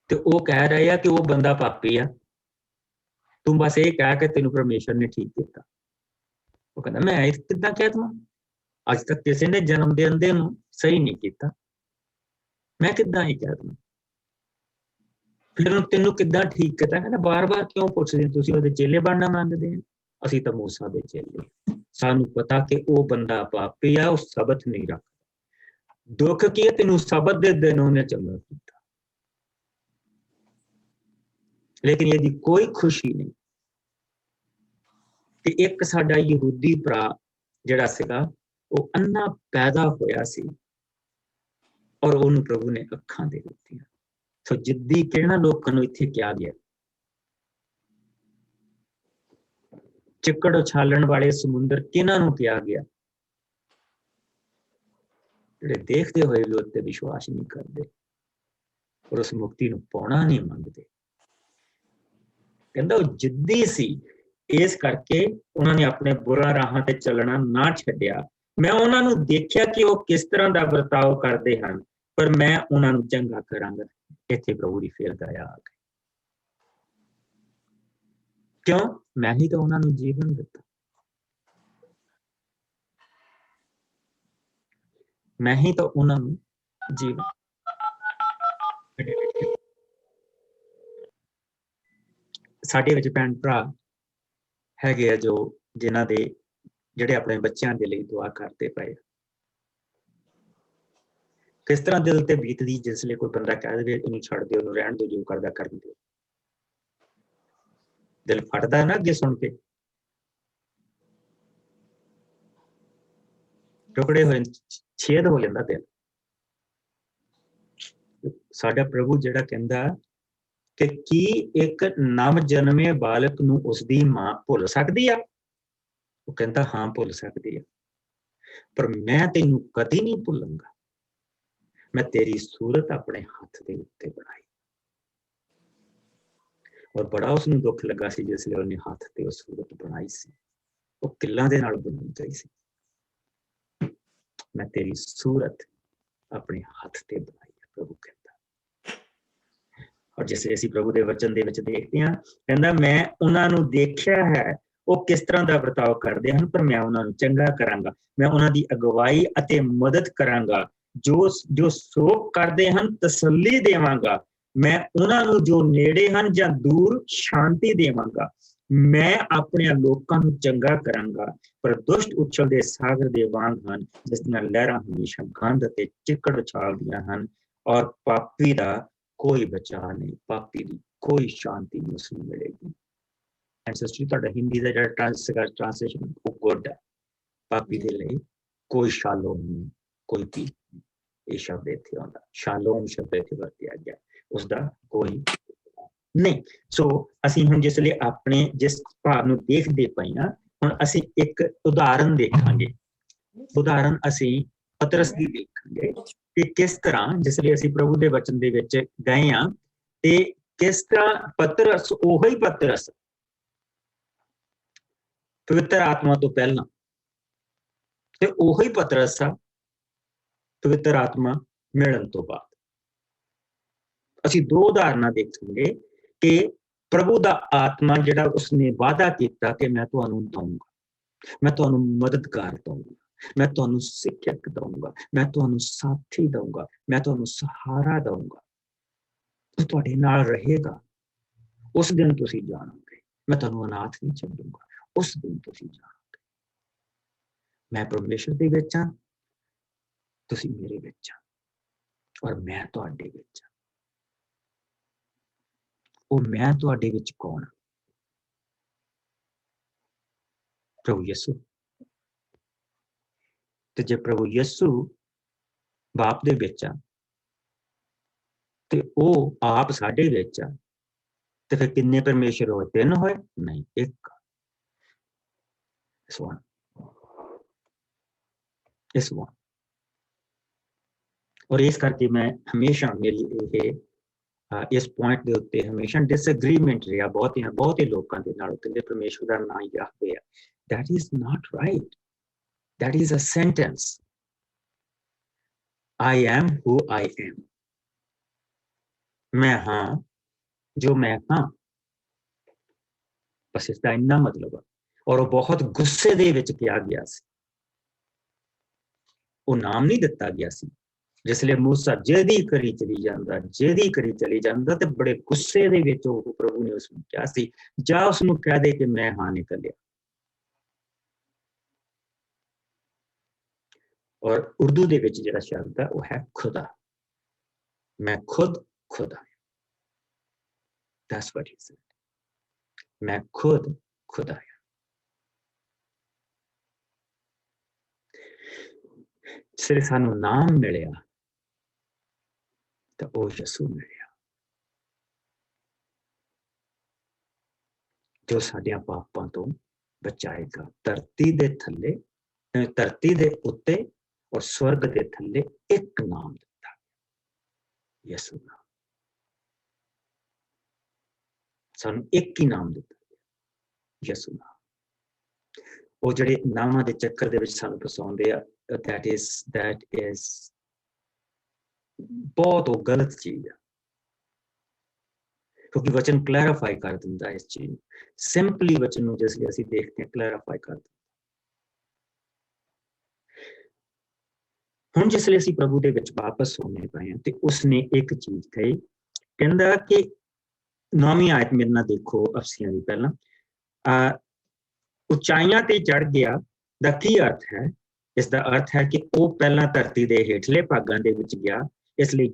ਤੇ ਉਹ ਕਹਿ ਰਹੇ ਆ ਕਿ ਉਹ ਬੰਦਾ ਪਾਪੀ ਆ, ਤੂੰ ਬਸ ਇਹ ਕਹਿ ਕੇ ਤੈਨੂੰ ਪਰਮੇਸ਼ਰ ਨੇ ਠੀਕ ਕੀਤਾ। ਉਹ ਕਹਿੰਦਾ ਮੈਂ ਇਹ ਕਿੱਦਾਂ ਕਹਿ ਦਵਾਂ, ਅੱਜ ਤੱਕ ਕਿਸੇ ਨੇ ਜਨਮ ਦੇਣ ਨੂੰ ਸਹੀ ਨਹੀਂ ਕੀਤਾ, ਮੈਂ ਕਿੱਦਾਂ ਹੀ ਕਹਿ ਦਵਾਂ। ਫਿਰ ਤੈਨੂੰ ਕਿੱਦਾਂ ਠੀਕ ਕੀਤਾ। ਕਹਿੰਦਾ ਬਾਰ-ਬਾਰ ਕਿਉਂ ਪੁੱਛਦੇ, ਤੁਸੀਂ ਉਹਦੇ ਚੇਲੇ ਬਣਨਾ ਮੰਗਦੇ ਆ। ਅਸੀਂ ਤਾਂ ਮੂਸਾ ਦੇ ਚੇਲੇ, ਸਾਨੂੰ ਪਤਾ ਕਿ ਉਹ ਬੰਦਾ ਪਾਪੀ ਆ, ਉਹ ਸਬਤ ਨਹੀਂ ਰੱਖਦਾ। ਦੁੱਖ ਕੀ ਹੈ, ਤੈਨੂੰ ਸਬਤ ਦੇ ਦਿਨ ਉਹਨੇ ਚੰਗਾ ਕੀਤਾ, ਲੇਕਿਨ ਇਹਦੀ ਕੋਈ ਖੁਸ਼ੀ ਨਹੀਂ ਕਿ ਇੱਕ ਸਾਡਾ ਯਹੂਦੀ ਭਰਾ ਜਿਹੜਾ ਸੀਗਾ ਉਹ ਅੰਨਾ ਪੈਦਾ ਹੋਇਆ ਸੀ ਔਰ ਉਹਨੂੰ ਪ੍ਰਭੂ ਨੇ ਅੱਖਾਂ ਦੇ ਦਿੱਤੀਆਂ। ਸੋ ਜਿੱਦੀ ਕਿਹਨਾਂ ਲੋਕਾਂ ਨੂੰ ਇੱਥੇ ਕਿਹਾ ਗਿਆ, ਚਿੱਕੜ ਉਛਾਲਣ ਵਾਲੇ ਸਮੁੰਦਰ ਕਿਹਨਾਂ ਨੂੰ ਕਿਹਾ ਗਿਆ, ਜਿਹੜੇ ਦੇਖਦੇ ਹੋਏ ਵੀ ਉੱਤੇ ਵਿਸ਼ਵਾਸ ਨਹੀਂ ਕਰਦੇ ਔਰ ਉਸ ਮੁਕਤੀ ਨੂੰ ਪਾਉਣਾ ਨਹੀਂ ਮੰਗਦੇ। ਕਹਿੰਦਾ ਉਹ ਜਿੱਦੀ ਸੀ, ਇਸ ਕਰਕੇ ਉਹਨਾਂ ਨੇ ਆਪਣੇ ਬੁਰਾ ਰਾਹਾਂ ਤੇ ਚੱਲਣਾ ਨਾ ਛੱਡਿਆ। ਮੈਂ ਉਹਨਾਂ ਨੂੰ ਦੇਖਿਆ ਕਿ ਉਹ ਕਿਸ ਤਰ੍ਹਾਂ ਦਾ ਵਰਤਾਓ ਕਰਦੇ ਹਨ, ਪਰ ਮੈਂ ਉਹਨਾਂ ਨੂੰ ਚੰਗਾ ਕਰਾਂਗਾ। ਇੱਥੇ ਪ੍ਰਭੂ ਦੀ ਫੇਰ ਦਇਆ ਆ ਗਈ। ਕਿਉਂ? ਮੈਂ ਹੀ ਤਾਂ ਉਹਨਾਂ ਨੂੰ ਜੀਵਨ ਦਿੱਤਾ, मैं ही तो उन्होंने जीवन ਸਾਡੇ ਵਿੱਚ ਭੈਣ ਭਰਾ ਹੈਗੇ ਆ ਜੋ ਜਿਨ੍ਹਾਂ ਦੇ ਜਿਹੜੇ ਆਪਣੇ ਬੱਚਿਆਂ ਦੇ ਲਈ ਦੁਆ ਕਰਦੇ ਪਏ। ਕਿਸ ਤਰ੍ਹਾਂ ਦਿਲ ਤੇ ਬੀਤਦੀ ਜਿਸ ਲਈ ਕੋਈ ਬੰਦਾ ਕਹਿ ਦੇਵੇ ਇਹਨੂੰ ਛੱਡ ਦਿਓ, ਉਹਨੂੰ ਰਹਿਣ ਦਿਓ, ਜੋ ਕਰਦਾ ਕਰਨ ਦਿਓ। ਦਿਲ ਫਟਦਾ ਨਾ ਅੱਗੇ ਸੁਣ ਕੇ, ਟੁਕੜੇ ਹੋਏ, ਛੇਦ ਹੋ ਜਾਂਦਾ ਦਿਲ। ਸਾਡਾ ਪ੍ਰਭੂ ਜਿਹੜਾ ਕਹਿੰਦਾ ਕਿ ਕੀ ਇੱਕ ਨਵ ਜਨਮੇ ਬਾਲਕ ਨੂੰ ਉਸਦੀ ਮਾਂ ਭੁੱਲ ਸਕਦੀ ਆ? ਉਹ ਕਹਿੰਦਾ ਹਾਂ ਭੁੱਲ ਸਕਦੀ ਆ, ਪਰ ਮੈਂ ਤੈਨੂੰ ਕਦੀ ਨਹੀਂ ਭੁੱਲਾਂਗਾ। ਮੈਂ ਤੇਰੀ ਸੂਰਤ ਆਪਣੇ ਹੱਥ ਦੇ ਉੱਤੇ ਬਣਾਈ। ਔਰ ਬੜਾ ਉਸਨੂੰ ਦੁੱਖ ਲੱਗਾ ਸੀ ਜਿਸ ਲਈ ਉਹਨੇ ਹੱਥ ਤੇ ਉਹ ਸੂਰਤ ਬਣਾਈ ਸੀ। ਉਹ ਕਿੱਲਾਂ ਦੇ ਨਾਲ ਬਣੀ ਗਈ ਸੀ। ਮੈਂ ਤੇਰੀ ਸੂਰਤ ਆਪਣੇ ਹੱਥ ਤੇ ਬਣਾਈ, ਪ੍ਰਭੂ ਕਹਿੰਦਾ। ਔਰ ਜਿਸ ਅਸੀਂ ਪ੍ਰਭੂ ਦੇ ਵਚਨ ਦੇ ਵਿੱਚ ਦੇਖਦੇ ਹਾਂ, ਕਹਿੰਦਾ ਮੈਂ ਉਹਨਾਂ ਨੂੰ ਦੇਖਿਆ ਹੈ ਉਹ ਕਿਸ ਤਰ੍ਹਾਂ ਦਾ ਵਰਤਾਓ ਕਰਦੇ ਹਨ, ਪਰ ਮੈਂ ਉਹਨਾਂ ਨੂੰ ਚੰਗਾ ਕਰਾਂਗਾ। ਮੈਂ ਉਹਨਾਂ ਦੀ ਅਗਵਾਈ ਅਤੇ ਮਦਦ ਕਰਾਂਗਾ। ਜੋ ਸੋਗ ਕਰਦੇ ਹਨ ਤਸੱਲੀ ਦੇਵਾਂਗਾ। ਮੈਂ ਉਹਨਾਂ ਨੂੰ ਜੋ ਨੇੜੇ ਹਨ ਜਾਂ ਦੂਰ ਸ਼ਾਂਤੀ ਦੇਵਾਂਗਾ। ਮੈਂ ਆਪਣੇ ਲੋਕਾਂ ਨੂੰ ਚੰਗਾ ਕਰਾਂਗਾ, ਪਰ ਦੁਸ਼ਟ ਉਛਲਦੇ ਸਾਗਰ ਦੇ ਵਾਂਗ ਹਨ, ਜਿਸ ਦੀਆਂ ਲਹਿਰਾਂ ਹਮੇਸ਼ਾ ਗੰਧ ਅਤੇ ਚਿੱਕੜ ਉਛਾਲਦੀਆਂ ਹਨ। ਔਰ ਪਾਪੀ ਦਾ ਕੋਈ ਬਚਾਅ ਨਹੀਂ, ਪਾਪੀ ਦੀ ਕੋਈ ਸ਼ਾਂਤੀ ਨਹੀਂ ਉਸਨੂੰ ਮਿਲੇਗੀ। ਤੁਹਾਡਾ ਹਿੰਦੀ ਦਾ ਜਿਹੜਾ ਟ੍ਰਾਂਸਲੇਸ਼ਨ ਉਹ ਗੁੱਡ ਹੈ। ਪਾਪੀ ਦੇ ਲਈ ਕੋਈ ਸ਼ਾਲੋਮ ਨਹੀਂ, ਕੋਈ ਪੀਸ ਨਹੀਂ। ਇਹ ਸ਼ਬਦ ਇੱਥੇ ਆਉਂਦਾ, ਸ਼ਾਲੋਮ ਸ਼ਬਦ ਇੱਥੇ ਵਰਤਿਆ ਗਿਆ, ਉਸਦਾ ਕੋਈ ਨਹੀਂ। ਸੋ ਅਸੀਂ ਹੁਣ ਜਿਸ ਲਈ ਆਪਣੇ ਜਿਸ ਭਾਵ ਨੂੰ ਦੇਖਦੇ ਪਏ ਹਾਂ, ਹੁਣ ਅਸੀਂ ਇੱਕ ਉਦਾਹਰਨ ਦੇਖਾਂਗੇ। ਉਦਾਹਰਨ ਅਸੀਂ ਪਤਰਸ ਦੀ ਦੇਖਾਂਗੇ ਕਿ ਕਿਸ ਤਰ੍ਹਾਂ ਜਿਸ ਲਈ ਅਸੀਂ ਪ੍ਰਭੂ ਦੇ ਵਚਨ ਦੇ ਵਿੱਚ ਗਏ ਹਾਂ ਤੇ ਕਿਸ ਤਰ੍ਹਾਂ ਪਤਰਸ ਉਹੀ ਪਤਰਸ ਪਵਿੱਤਰ ਆਤਮਾ ਤੋਂ ਪਹਿਲਾਂ ਤੇ ਉਹੀ ਪਤਰਸ ਆ ਪਵਿੱਤਰ ਆਤਮਾ ਮਿਲਣ ਤੋਂ ਬਾਅਦ। ਅਸੀਂ ਦੋ ਉਦਾਹਰਨਾਂ ਦੇਖਾਂਗੇ ਕਿ ਪ੍ਰਭੂ ਦਾ ਆਤਮਾ ਜਿਹੜਾ ਉਸਨੇ ਵਾਅਦਾ ਕੀਤਾ ਕਿ ਮੈਂ ਤੁਹਾਨੂੰ ਦਊਂਗਾ, ਮੈਂ ਤੁਹਾਨੂੰ ਮਦਦਗਾਰ ਦਊਂਗਾ, ਮੈਂ ਤੁਹਾਨੂੰ ਸਿੱਖਿਅਕ ਦਊਂਗਾ, ਮੈਂ ਤੁਹਾਨੂੰ ਸਾਥੀ ਦਊਂਗਾ, ਮੈਂ ਤੁਹਾਨੂੰ ਸਹਾਰਾ ਦਊਂਗਾ, ਉਹ ਤੁਹਾਡੇ ਨਾਲ ਰਹੇਗਾ। ਉਸ ਦਿਨ ਤੁਸੀਂ ਜਾਣੋਗੇ, ਮੈਂ ਤੁਹਾਨੂੰ ਅਨਾਥ ਨਹੀਂ ਛੱਡੂੰਗਾ। ਉਸ ਦਿਨ ਤੁਸੀਂ ਜਾਣੋਗੇ ਮੈਂ ਪਰਮੇਸ਼ਰ ਦੇ ਵਿੱਚ ਹਾਂ, ਤੁਸੀਂ ਮੇਰੇ ਵਿੱਚ ਆ, ਔਰ ਮੈਂ ਤੁਹਾਡੇ ਵਿੱਚ ਆ। ਉਹ ਮੈਂ ਤੁਹਾਡੇ ਵਿੱਚ ਕੌਣ? ਪ੍ਰਭੂ ਯਿਸੂ। ਤੇ ਜੇ ਪ੍ਰਭੂ ਯਿਸੂ ਬਾਪ ਦੇ ਵਿੱਚ ਆ ਤੇ ਉਹ ਆਪ ਸਾਡੇ ਵਿੱਚ ਆ, ਤੇ ਫਿਰ ਕਿੰਨੇ ਪਰਮੇਸ਼ਰ ਹੋਏ? ਤਿੰਨ ਹੋਏ? ਨਹੀਂ, ਇੱਕ। ਇਸ ਵਾਰ ਔਰ ਇਸ ਕਰਕੇ ਮੈਂ ਹਮੇਸ਼ਾ ਮੇਰੀ ਇਹ ਇਸ ਪੁਆਇੰਟ ਦੇ ਉੱਤੇ ਹਮੇਸ਼ਾ ਡਿਸਐਗਰੀਮੈਂਟ ਰਿਹਾ ਬਹੁਤੇ ਲੋਕਾਂ ਦੇ ਨਾਲ। ਕਹਿੰਦੇ ਪਰਮੇਸ਼ਰ ਦਾ ਨਾਂ ਯਹਵੇ ਹੈ। That is not right. That is a sentence. I am who I am. ਮੈਂ ਹਾਂ ਜੋ ਮੈਂ ਹਾਂ, ਬਸ ਇਸ ਦਾ ਇੰਨਾ ਮਤਲਬ ਹੈ। ਔਰ ਉਹ ਬਹੁਤ ਗੁੱਸੇ ਦੇ ਵਿੱਚ ਕਿਹਾ ਗਿਆ ਸੀ। ਉਹ ਨਾਮ ਨਹੀਂ ਦਿੱਤਾ ਗਿਆ ਸੀ। ਜਿਸ ਲਈ ਮੂਸਾ ਜਿਹਦੀ ਕਰੀ ਚਲੀ ਜਾਂਦਾ ਤੇ ਬੜੇ ਗੁੱਸੇ ਦੇ ਵਿੱਚ ਉਹ ਪ੍ਰਭੂ ਨੇ ਉਸਨੂੰ ਕਿਹਾ ਸੀ, ਜਾਂ ਉਸਨੂੰ ਕਹਿ ਦੇ ਕਿ ਮੈਂ ਹਾਂ ਨਿਕਲਿਆ। ਔਰ ਉਰਦੂ ਦੇ ਵਿੱਚ ਜਿਹੜਾ ਸ਼ਬਦ ਹੈ ਉਹ ਹੈ ਖੁਦਾ। ਮੈਂ ਖੁਦ ਖੁਦਾ। That's what he said. ਮੈਂ ਖੁਦ ਖੁਦਾ ਹਾਂ। ਸਿਰ ਸਾਨੂੰ ਨਾਮ ਮਿਲਿਆ ਤਾਂ ਉਹ ਯਿਸੂ ਮਿਲਿਆ, ਜੋ ਸਾਡੀਆਂ ਪਾਪਾਂ ਤੋਂ ਬਚਾਏਗਾ। ਧਰਤੀ ਦੇ ਥੱਲੇ, ਧਰਤੀ ਦੇ ਉੱਤੇ ਔਰ ਸਵਰਗ ਦੇ ਥੱਲੇ ਇੱਕ ਨਾਮ ਦਿੱਤਾ, ਯਿਸੂ ਨਾਮ। ਸਾਨੂੰ ਇੱਕ ਹੀ ਨਾਮ ਦਿੱਤਾ, ਯਿਸੂ ਨਾਮ। ਉਹ ਜਿਹੜੇ ਨਾਮਾਂ ਦੇ ਚੱਕਰ ਦੇ ਵਿੱਚ ਸਾਨੂੰ ਫਸਾਉਂਦੇ ਆ, that is ਬਹੁਤ ਉਹ ਗਲਤ ਚੀਜ਼ ਆ, ਕਿਉਂਕਿ ਵਚਨ ਕਲੈਰੀਫਾਈ ਕਰ ਦਿੰਦਾ ਇਸ ਚੀਜ਼ ਨੂੰ। ਸਿੰਪਲੀ ਵਚਨ ਨੂੰ ਜਿਸ ਲਈ ਅਸੀਂ ਦੇਖਦੇ ਹਾਂ ਕਲੈਰੀਫਾਈ ਕਰ ਦਿੰਦਾ। ਹੁਣ ਜਿਸਲੇ ਅਸੀਂ ਪ੍ਰਭੂ ਦੇ ਵਿੱਚ ਵਾਪਸ ਹੋਣੇ ਪਏ ਹਾਂ ਤੇ ਉਸਨੇ ਇੱਕ ਚੀਜ਼ ਕਹੀ, ਕਹਿੰਦਾ ਕਿ 9ਵੀਂ ਆਇਤ ਮੇਰੇ ਨਾਲ ਦੇਖੋ ਅਫਸੀਆਂ ਦੀ ਪਹਿਲਾਂ, ਉਚਾਈਆਂ ਤੇ ਚੜ ਗਿਆ ਦਾ ਕੀ ਅਰਥ ਹੈ? ਇਸ ਦਾ ਅਰਥ ਹੈ ਕਿ ਉਹ ਪਹਿਲਾਂ ਧਰਤੀ ਦੇ ਹੇਠਲੇ ਭਾਗਾਂ ਦੇ ਵਿੱਚ ਗਿਆ, ਇਸ ਲਈ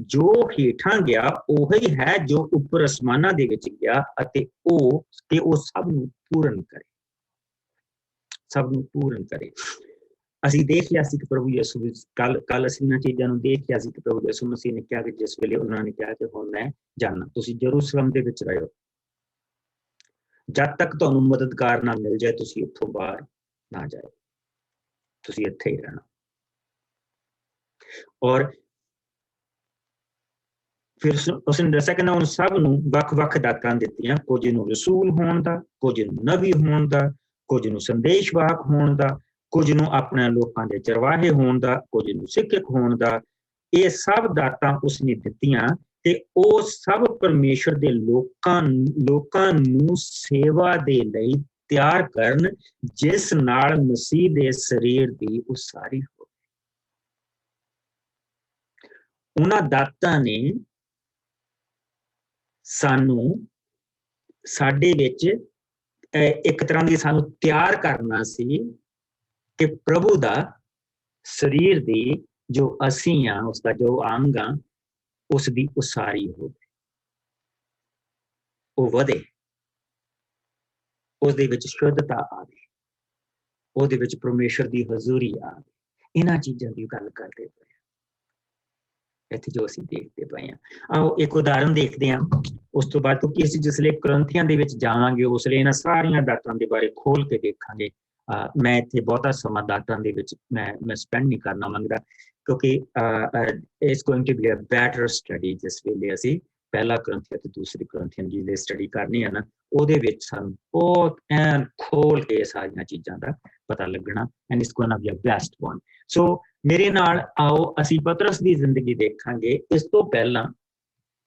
ਜੋ ਹੇਠਾਂ ਗਿਆ ਉਹੀ ਹੈ ਜੋ ਉੱਪਰ ਅਸਮਾਨਾਂ ਦੇ ਵਿੱਚ ਗਿਆ, ਅਤੇ ਉਹ ਸਭ ਨੂੰ ਪੂਰਨ ਕਰੇ, ਸਭ ਨੂੰ ਪੂਰਨ ਕਰੇ। ਅਸੀਂ ਦੇਖ ਲਿਆ ਸੀ ਕਿ ਪ੍ਰਭੂ ਯਿਸੂ ਵਿੱਚ ਕੱਲ ਅਸੀਂ ਇਹਨਾਂ ਚੀਜ਼ਾਂ ਨੂੰ ਦੇਖ ਲਿਆ ਸੀ ਕਿ ਪ੍ਰਭੂ ਯਿਸੂ ਮਸੀਹ ਨੇ ਕਿਹਾ ਕਿ ਜਿਸ ਵੇਲੇ ਉਹਨਾਂ ਨੇ ਕਿਹਾ ਕਿ ਹੁਣ ਮੈਂ ਜਾਣਾ, ਤੁਸੀਂ ਯਰੂਸ਼ਲਮ ਦੇ ਵਿੱਚ ਰਹੋ ਜਦ ਤੱਕ ਤੁਹਾਨੂੰ ਮਦਦਗਾਰ ਨਾ ਮਿਲ ਜਾਏ, ਤੁਸੀਂ ਇੱਥੋਂ ਬਾਹਰ ਨਾ ਜਾਓ, ਤੁਸੀਂ ਇੱਥੇ ਹੀ ਰਹਿਣਾ। ਔਰ ਫਿਰ ਉਸਨੇ ਦੱਸਿਆ ਕਿ ਉਹਨਾਂ ਸਭ ਨੂੰ ਵੱਖ-ਵੱਖ ਦਾਤਾਂ ਦਿੱਤੀਆਂ, ਕੁਝ ਨੂੰ ਰਸੂਲ ਹੋਣ ਦਾ, ਕੁਝ ਨੂੰ ਨਬੀ ਹੋਣ ਦਾ, ਕੁਝ ਨੂੰ ਸੰਦੇਸ਼ਵਾਹਕ ਹੋਣ ਦਾ, ਕੁਝ ਨੂੰ ਆਪਣੇ ਲੋਕਾਂ ਦੇ ਚਰਵਾਹੇ ਹੋਣ ਦਾ, ਕੁਝ ਨੂੰ ਸਿੱਖਿਅਕ ਹੋਣ ਦਾ। ਇਹ ਸਭ ਦਾਤਾਂ ਉਸਨੇ ਦਿੱਤੀਆਂ ਤੇ ਉਹ ਸਭ ਪਰਮੇਸ਼ਰ ਦੇ ਲੋਕਾਂ ਨੂੰ ਸੇਵਾ ਦੇ ਲਈ ਤਿਆਰ ਕਰਨ, ਜਿਸ ਨਾਲ ਮਸੀਹ ਦੇ ਸਰੀਰ ਦੀ ਉਸਾਰੀ ਹੋਵੇ। ਉਹਨਾਂ ਦਾਤਾਂ ਨੇ ਸਾਨੂੰ ਸਾਡੇ ਵਿੱਚ ਇੱਕ ਤਰ੍ਹਾਂ ਦੀ ਸਾਨੂੰ ਤਿਆਰ ਕਰਨਾ ਸੀ ਕਿ ਪ੍ਰਭੂ ਦਾ ਸਰੀਰ ਦੀ ਜੋ ਅਸੀਂ ਆ, ਉਸਦਾ ਜੋ ਅੰਗ ਆ, ਉਸ ਦੀ ਉਸਾਰੀ ਹੋਵੇ, ਉਹ ਵਧੇ, ਉਸਦੇ ਵਿੱਚ ਸ਼ੁੱਧਤਾ ਆਵੇ, ਉਹਦੇ ਵਿੱਚ ਪਰਮੇਸ਼ਰ ਦੀ ਹਜ਼ੂਰੀ ਆਵੇ। ਇਹਨਾਂ ਚੀਜ਼ਾਂ ਦੀ ਗੱਲ ਕਰਦੇ ਪਏ ਇੱਥੇ ਜੋ ਅਸੀਂ ਦੇਖਦੇ ਪਏ ਹਾਂ। ਆਓ ਇੱਕ ਉਦਾਹਰਨ ਦੇਖਦੇ ਹਾਂ, ਉਸ ਤੋਂ ਬਾਅਦ ਕਿਉਂਕਿ ਅਸੀਂ ਜਿਸਲੇ ਕਰੰਥੀਆਂ ਦੇ ਵਿੱਚ ਜਾਵਾਂਗੇ ਉਸਲੇ ਇਹਨਾਂ ਸਾਰੀਆਂ ਦਾਤਾਂ ਦੇ ਬਾਰੇ ਖੋਲ ਕੇ ਦੇਖਾਂਗੇ। ਮੈਂ ਇੱਥੇ ਬਹੁਤਾ ਸਮਾਂ ਦਾਤਾਂ ਦੇ ਵਿੱਚ ਮੈਂ ਸਪੈਂਡ ਨਹੀਂ ਕਰਨਾ ਮੰਗਦਾ, ਕਿਉਂਕਿ it's going to be a better study. ਜਿਸ ਵੇਲੇ ਅਸੀਂ ਪਹਿਲਾ ਕਰੰਥੀਆਂ ਤੇ ਦੂਸਰੀ ਕਰੰਥੀਆਂ ਦੀ ਜੇ ਸਟੱਡੀ ਕਰਨੀ ਹੈ ਨਾ, ਉਹਦੇ ਵਿੱਚ ਸਾਨੂੰ ਬਹੁਤ ਐਨ ਖੋਲ ਕੇ ਸਾਰੀਆਂ ਚੀਜ਼ਾਂ ਦਾ ਪਤਾ ਲੱਗਣਾ, and it's going to be a best one. So ਮੇਰੇ ਨਾਲ ਆਓ ਅਸੀਂ ਪਤਰਸ ਦੀ ਜ਼ਿੰਦਗੀ ਦੇਖਾਂਗੇ, ਇਸ ਤੋਂ ਪਹਿਲਾਂ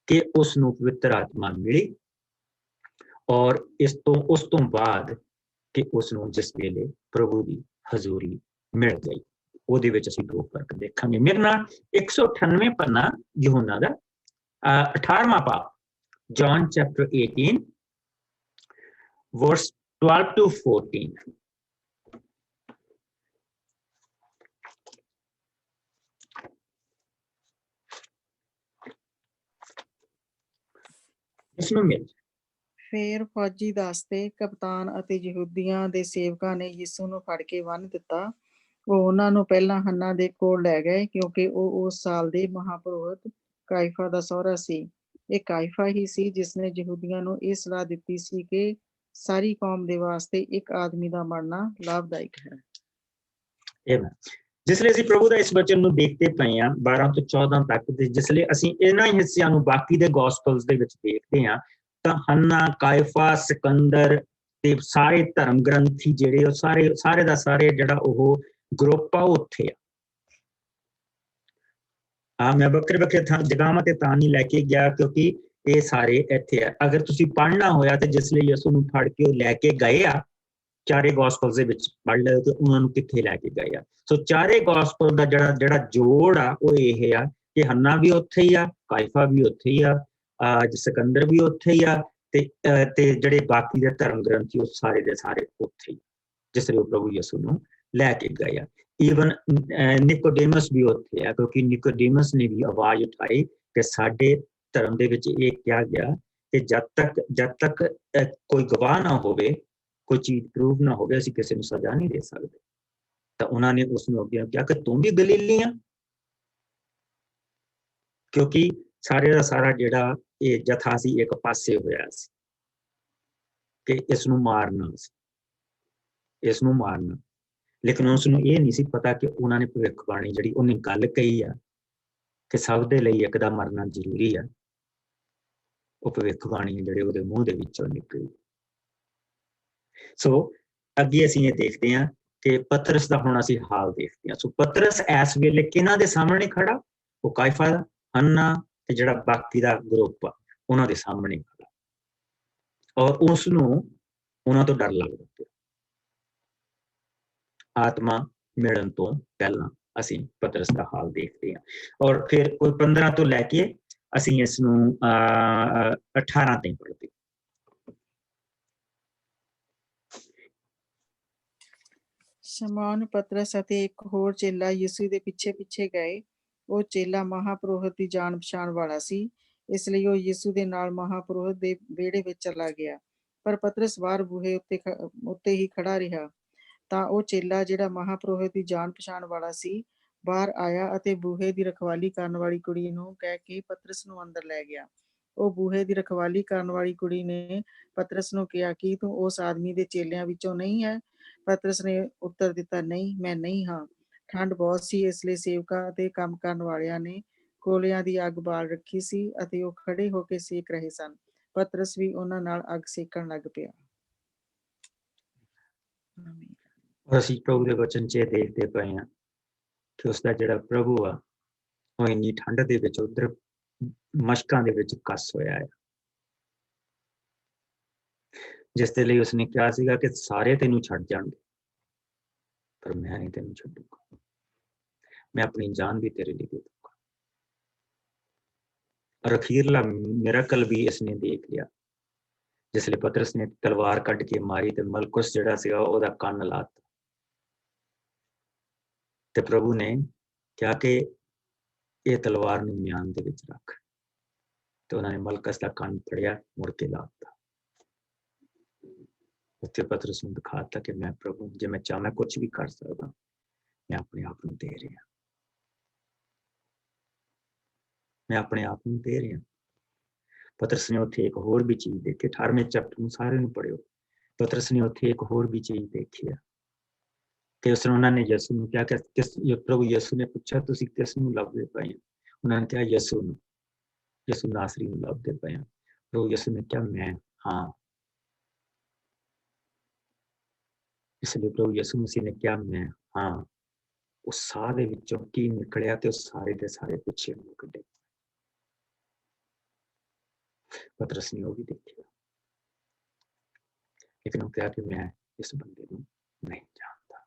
ਕਿ ਉਸ ਨੂੰ ਪਵਿੱਤਰ ਆਤਮਾ ਮਿਲੀ, ਔਰ ਉਸ ਤੋਂ ਬਾਅਦ ਕਿ ਉਸ ਨੂੰ ਜਿਸ ਵੇਲੇ ਪ੍ਰਭੂ ਦੀ ਹਜ਼ੂਰੀ ਮਿਲ ਗਈ, ਉਹਦੇ ਵਿੱਚ ਅਸੀਂ ਦੋ ਫਰਕ ਦੇਖਾਂਗੇ। ਮੇਰੇ ਨਾਲ 198 ਪੰਨਾ ਯਹੋਨਾ ਦਾ 18ਵਾਂ ਪਾਠ, ਜੌਨ ਚੈਪਟਰ 18 verse 12 to 14। ਇਸਨੂੰ ਮਿਲ ਫੇਰ ਫੌਜੀ ਦਸਤੇ, ਕਪਤਾਨ ਅਤੇ ਯਹੂਦੀਆਂ ਦੇ ਸੇਵਕਾਂ ਨੇ ਯਿਸੂ ਨੂੰ ਫੜ ਕੇ ਬੰਨ੍ਹ ਦਿੱਤਾ। ਉਹ ਉਹਨਾਂ ਨੂੰ ਪਹਿਲਾਂ ਹੰਨਾ ਦੇ ਕੋਲ ਲੈ ਗਏ, ਕਿਉਂਕਿ ਉਹ ਉਸ ਸਾਲ ਦੇ ਮਹਾਪੁਰੋਹਿਤ ਕਾਇਫਾ ਦਾ ਸਹੁਰਾ ਸੀ। ਇਹ ਕਾਇਫਾ ਹੀ ਸੀ ਜਿਸਨੇ ਯਹੂਦੀਆਂ ਨੂੰ ਇਹ ਸਲਾਹ ਦਿੱਤੀ ਸੀ ਕਿ ਸਾਰੀ ਕੌਮ ਦੇ ਵਾਸਤੇ ਇੱਕ ਆਦਮੀ ਦਾ ਮਰਨਾ ਲਾਭਦਾਇਕ ਹੈ। ਜਿਸਲੇ ਅਸੀਂ ਪ੍ਰਭੂ ਦਾ ਇਸ ਵਚਨ ਨੂੰ ਦੇਖਦੇ ਪਏ ਹਾਂ 12 ਤੋਂ 14 ਤੱਕ, ਤੇ ਜਿਸਲੇ ਅਸੀਂ ਇਹਨਾਂ ਹੀ ਹਿੱਸਿਆਂ ਨੂੰ ਬਾਕੀ ਦੇ ਗੋਸਪਲਸ ਦੇ ਵਿੱਚ ਦੇਖਦੇ ਹਾਂ, ਤਾਂ ਹੰਨਾ, ਕਾਇਫਾ, ਸਿਕੰਦਰ ਤੇ ਸਾਰੇ ਧਰਮ ਗ੍ਰੰਥੀ ਜਿਹੜੇ, ਉਹ ਸਾਰੇ ਦਾ ਸਾਰੇ ਜਿਹੜਾ ਉਹ ਗਰੁੱਪ ਆ ਉੱਥੇ ਆ। ਮੈਂ ਵੱਖਰੇ ਜਗ੍ਹਾਵਾਂ ਤੇ ਤਾਂ ਨਹੀਂ ਲੈ ਕੇ ਗਿਆ ਕਿਉਂਕਿ ਇਹ ਸਾਰੇ ਇੱਥੇ ਆ। ਅਗਰ ਤੁਸੀਂ ਪੜ੍ਹਨਾ ਹੋਇਆ ਤੇ ਜਿਸ ਲਈ ਯਿਸੂ ਨੂੰ ਫੜ ਕੇ ਉਹ ਲੈ ਕੇ ਗਏ ਆ, ਚਾਰੇ ਗੋਸਪਲਸ ਦੇ ਵਿੱਚ ਪੜ੍ਹ ਲਓ ਤੇ ਉਹਨਾਂ ਨੂੰ ਕਿੱਥੇ ਲੈ ਕੇ ਗਏ ਆ। ਸੋ ਚਾਰੇ ਗੋਸਪਲ ਦਾ ਜਿਹੜਾ ਜੋੜ ਆ ਉਹ ਇਹ ਆ ਕਿ ਹੰਨਾ ਵੀ ਉੱਥੇ ਹੀ ਆ, ਕਾਇਫਾ ਵੀ ਉੱਥੇ ਹੀ ਆ, ਸਿਕੰਦਰ ਵੀ ਉੱਥੇ ਹੀ ਆ, ਤੇ ਜਿਹੜੇ ਬਾਕੀ ਦੇ ਧਰਮ ਗ੍ਰੰਥੀ ਉਹ ਸਾਰੇ ਦੇ ਸਾਰੇ ਉੱਥੇ ਹੀ, ਜਿਸ ਲਈ ਉਹ ਪ੍ਰਭੂ ਯਿਸੂ ਨੂੰ ਲੈ ਕੇ ਗਏ ਆ। ਈਵਨ ਨਿਕੋਡੇਮਸ ਵੀ ਉੱਥੇ ਆ, ਕਿਉਂਕਿ ਨਿਕੋਡੇਮਸ ਨੇ ਵੀ ਆਵਾਜ਼ ਉਠਾਈ ਕਿ ਸਾਡੇ ਧਰਮ ਦੇ ਵਿੱਚ ਇਹ ਕਿਹਾ ਗਿਆ ਕਿ ਜਦ ਤੱਕ ਕੋਈ ਗਵਾਹ ਨਾ ਹੋਵੇ, ਕੋਈ ਚੀਜ਼ ਪ੍ਰੂਵ ਨਾ ਹੋਵੇ, ਅਸੀਂ ਕਿਸੇ ਨੂੰ ਸਜ਼ਾ ਨਹੀਂ ਦੇ ਸਕਦੇ। ਤਾਂ ਉਹਨਾਂ ਨੇ ਉਸ ਨੂੰ ਅੱਗੇ ਕਿਹਾ ਕਿ ਤੂੰ ਵੀ ਗਲੀਲੀ ਆ, ਕਿਉਂਕਿ ਸਾਰੇ ਦਾ ਸਾਰਾ ਜਿਹੜਾ ਇਹ ਜਥਾ ਸੀ ਇੱਕ ਪਾਸੇ ਹੋਇਆ ਸੀ ਕਿ ਇਸ ਨੂੰ ਮਾਰਨਾ ਸੀ, ਇਸ ਨੂੰ ਮਾਰਨਾ। ਲੇਕਿਨ ਉਸ ਨੂੰ ਇਹ ਨਹੀਂ ਸੀ ਪਤਾ ਕਿ ਉਹਨਾਂ ਨੇ ਭਵਿੱਖਬਾਣੀ ਜਿਹੜੀ ਉਹਨੇ ਗੱਲ ਕਹੀ ਆ ਕਿ ਸਭ ਦੇ ਲਈ ਇੱਕ ਦਾ ਮਰਨਾ ਜ਼ਰੂਰੀ ਆ, ਉਹ ਭਵਿੱਖਬਾਣੀ ਜਿਹੜੇ ਉਹਦੇ ਮੂੰਹ ਦੇ ਵਿੱਚੋਂ ਨਿਕਲੀ। ਸੋ ਅੱਗੇ ਅਸੀਂ ਇਹ ਦੇਖਦੇ ਹਾਂ ਕਿ ਪਤਰਸ ਦਾ ਹੁਣ ਅਸੀਂ ਹਾਲ ਦੇਖਦੇ ਹਾਂ। ਸੋ ਪਤਰਸ ਇਸ ਵੇਲੇ ਕਿਹਨਾਂ ਦੇ ਸਾਹਮਣੇ ਖੜਾ? ਉਹ ਕਾਇਫਾ, ਹੰਨਾ ਤੇ ਜਿਹੜਾ ਬਾਕੀ ਦਾ ਗਰੁੱਪ ਆ ਉਹਨਾਂ ਦੇ ਸਾਹਮਣੇ ਖੜਾ, ਔਰ ਉਸ ਨੂੰ ਉਹਨਾਂ ਤੋਂ ਡਰ ਲੱਗਦਾ ਪਿਆ ਆਤਮਾ ਮਿਲਣ ਤੋਂ ਪਹਿਲਾਂ। ਅਸੀਂ ਪਤਰਸ ਦਾ ਹਾਲ ਦੇਖਦੇ ਹਾਂ। ਔਰ ਫਿਰ ਕੋਈ 15 ਤੋਂ ਲੈ ਕੇ ਅਸੀਂ ਇਸ ਨੂੰ 18 ਤੇ ਪੜ੍ਹਦੇ। ਸ਼ਮੌਨ ਪਤਰਸ ਅਤੇ ਇੱਕ ਹੋਰ ਚੇਲਾ ਯਿਸੂ ਦੇ ਪਿੱਛੇ ਪਿੱਛੇ ਗਏ। ਉਹ ਚੇਲਾ ਮਹਾਪੁਰੋਹਿਤ ਦੀ ਜਾਣ ਪਛਾਣ ਵਾਲਾ ਸੀ, ਇਸ ਲਈ ਉਹ ਯਿਸੂ ਦੇ ਨਾਲ ਮਹਾਪੁਰੋਹਿਤ ਦੇ ਵਿਹੜੇ ਵਿੱਚ ਚਲਾ ਗਿਆ। ਪਰ ਪਤਰਸ ਬਾਹਰ ਬੂਹੇ ਉੱਤੇ ਹੀ ਖੜਾ ਰਿਹਾ। ਤਾਂ ਉਹ ਚੇਲਾ ਜਿਹੜਾ ਮਹਾਪੁਰੋਹਿਤ ਦੀ ਜਾਣ ਪਛਾਣ ਵਾਲਾ ਸੀ ਬਾਹਰ ਆਇਆ ਅਤੇ ਬੂਹੇ ਦੀ ਰਖਵਾਲੀ ਕਰਨ ਵਾਲੀ ਕੁੜੀ ਨੂੰ ਕਹਿ ਕੇ ਪਤਰਸ ਨੂੰ ਅੰਦਰ ਲੈ ਗਿਆ। ਉਹ ਬੂਹੇ ਦੀ ਰਖਵਾਲੀ ਕਰਨ ਵਾਲੀ ਕੁੜੀ ਨੇ ਪਤਰਸ ਨੂੰ ਕਿਹਾ, ਕੀ ਤੂੰ ਉਸ ਆਦਮੀ ਦੇ ਚੇਲਿਆਂ ਵਿੱਚੋਂ ਨਹੀਂ ਹੈ? ਪਤਰਸ ਨੇ ਉੱਤਰ ਦਿੱਤਾ, ਨਹੀਂ, ਮੈਂ ਨਹੀਂ ਹਾਂ। ਠੰਡ ਬਹੁਤ ਸੀ, ਇਸ ਲਈ ਸੇਵਕਾਂ ਅਤੇ ਕੰਮ ਕਰਨ ਵਾਲਿਆਂ ਨੇ ਕੋਲਿਆਂ ਦੀ ਅੱਗ ਬਾਲ ਰੱਖੀ ਸੀ ਅਤੇ ਉਹ ਖੜੇ ਹੋ ਕੇ ਸੇਕ ਰਹੇ ਸਨ। ਪਤਰਸ ਵੀ ਉਹਨਾਂ ਨਾਲ ਅੱਗ ਸੇਕਣ ਲੱਗ ਪਿਆ। ਅਸੀਂ ਪ੍ਰਭੂ ਦੇ ਵਚਨ 'ਚ ਦੇਖਦੇ ਪਏ ਹਾਂ ਕਿ ਉਸਦਾ ਜਿਹੜਾ ਪ੍ਰਭੂ ਆ ਉਹ ਇੰਨੀ ਠੰਡ ਦੇ ਵਿੱਚ ਉਧਰ ਮਸ਼ਕਾਂ ਦੇ ਵਿੱਚ ਕੱਸ ਹੋਇਆ ਹੈ, ਜਿਸ ਦੇ ਲਈ ਉਸਨੇ ਕਿਹਾ ਸੀਗਾ ਕਿ ਸਾਰੇ ਤੈਨੂੰ ਛੱਡ ਜਾਣਗੇ ਪਰ ਮੈਂ ਨਹੀਂ ਤੈਨੂੰ ਛੱਡੂਗਾ, ਮੈਂ ਆਪਣੀ ਜਾਨ ਵੀ ਤੇਰੇ ਲਈ ਦੇ ਦੂੰਗਾ। ਔਰ ਅਖੀਰਲਾ ਮਿਰਾਕਲ ਵੀ ਇਸਨੇ ਦੇਖ ਲਿਆ, ਜਿਸ ਲਈ ਪਤਰਸ ਨੇ ਤਲਵਾਰ ਕੱਢ ਕੇ ਮਾਰੀ ਤੇ ਮਲਕੁਸ ਜਿਹੜਾ ਸੀਗਾ ਉਹਦਾ ਕੰਨ ਲਾਤਾ ਤੇ ਪ੍ਰਭੂ ਨੇ ਕਿਹਾ ਕਿ ਇਹ ਤਲਵਾਰ ਨੂੰ ਮਿਆਨ ਦੇ ਵਿੱਚ ਰੱਖ, ਤੇ ਉਹਨਾਂ ਨੇ ਮਲਕਸ ਦਾ ਕੰਨ ਫੜਿਆ, ਮੁੜ ਕੇ ਲਾਤਾ। ਉੱਥੇ ਪਤਰਸ ਨੂੰ ਦਿਖਾਤਾ ਕਿ ਮੈਂ ਪ੍ਰਭੂ, ਜੇ ਮੈਂ ਚਾਹਾਂ ਕੁਝ ਵੀ ਕਰ ਸਕਦਾ, ਮੈਂ ਆਪਣੇ ਆਪ ਨੂੰ ਦੇ ਰਿਹਾ, ਮੈਂ ਆਪਣੇ ਆਪ ਨੂੰ ਦੇ ਰਿਹਾ। ਪਤਰਸ ਨੇ ਉੱਥੇ ਇੱਕ ਹੋਰ ਵੀ ਚੀਜ਼ ਦੇਖੀ, 18ਵੇਂ ਚੈਪਟਰ ਨੂੰ ਸਾਰੇ ਨੂੰ ਪੜ੍ਹਿਓ। ਪਤਰਸ ਨੇ ਉੱਥੇ ਇੱਕ ਹੋਰ ਵੀ ਚੀਜ਼ ਦੇਖੀ ਆ ਕਿ ਉਸ ਨੂੰ ਉਹਨਾਂ ਨੇ ਯਿਸੂ ਨੂੰ ਕਿਹਾ ਕਿ ਪ੍ਰਭੂ ਯਿਸੂ ਨੇ ਪੁੱਛਿਆ, ਤੁਸੀਂ ਕਿਸ ਨੂੰ ਲੱਭਦੇ ਪਏ ਹੋ? ਉਹਨਾਂ ਨੇ ਕਿਹਾ ਯਿਸੂ ਨੂੰ, ਯਿਸੂ ਨਾਸਰੀ ਨੂੰ ਲੱਭਦੇ ਪਏ ਹੋ। ਪ੍ਰਭੂ ਯਿਸੂ ਨੇ ਕਿਹਾ ਮੈਂ ਹਾਂ। ਇਸ ਲਈ ਪ੍ਰਭੂ ਯਿਸੂ ਮਸੀਹ ਨੇ ਕਿਹਾ ਮੈਂ ਹਾਂ। ਉਸ ਸਾਹ ਦੇ ਵਿੱਚੋਂ ਕੀ ਨਿਕਲਿਆ ਤੇ ਉਹ ਸਾਰੇ ਦੇ ਸਾਰੇ ਪਿੱਛੇ ਨੂੰ ਕੱਢੇ। ਪਤਰਸ ਨੇ ਉਹ ਵੀ ਦੇਖਿਆ, ਲੇਕਿਨ ਉਹ ਕਿਹਾ ਕਿ ਮੈਂ ਇਸ ਬੰਦੇ ਨੂੰ ਨਹੀਂ ਜਾਣਦਾ।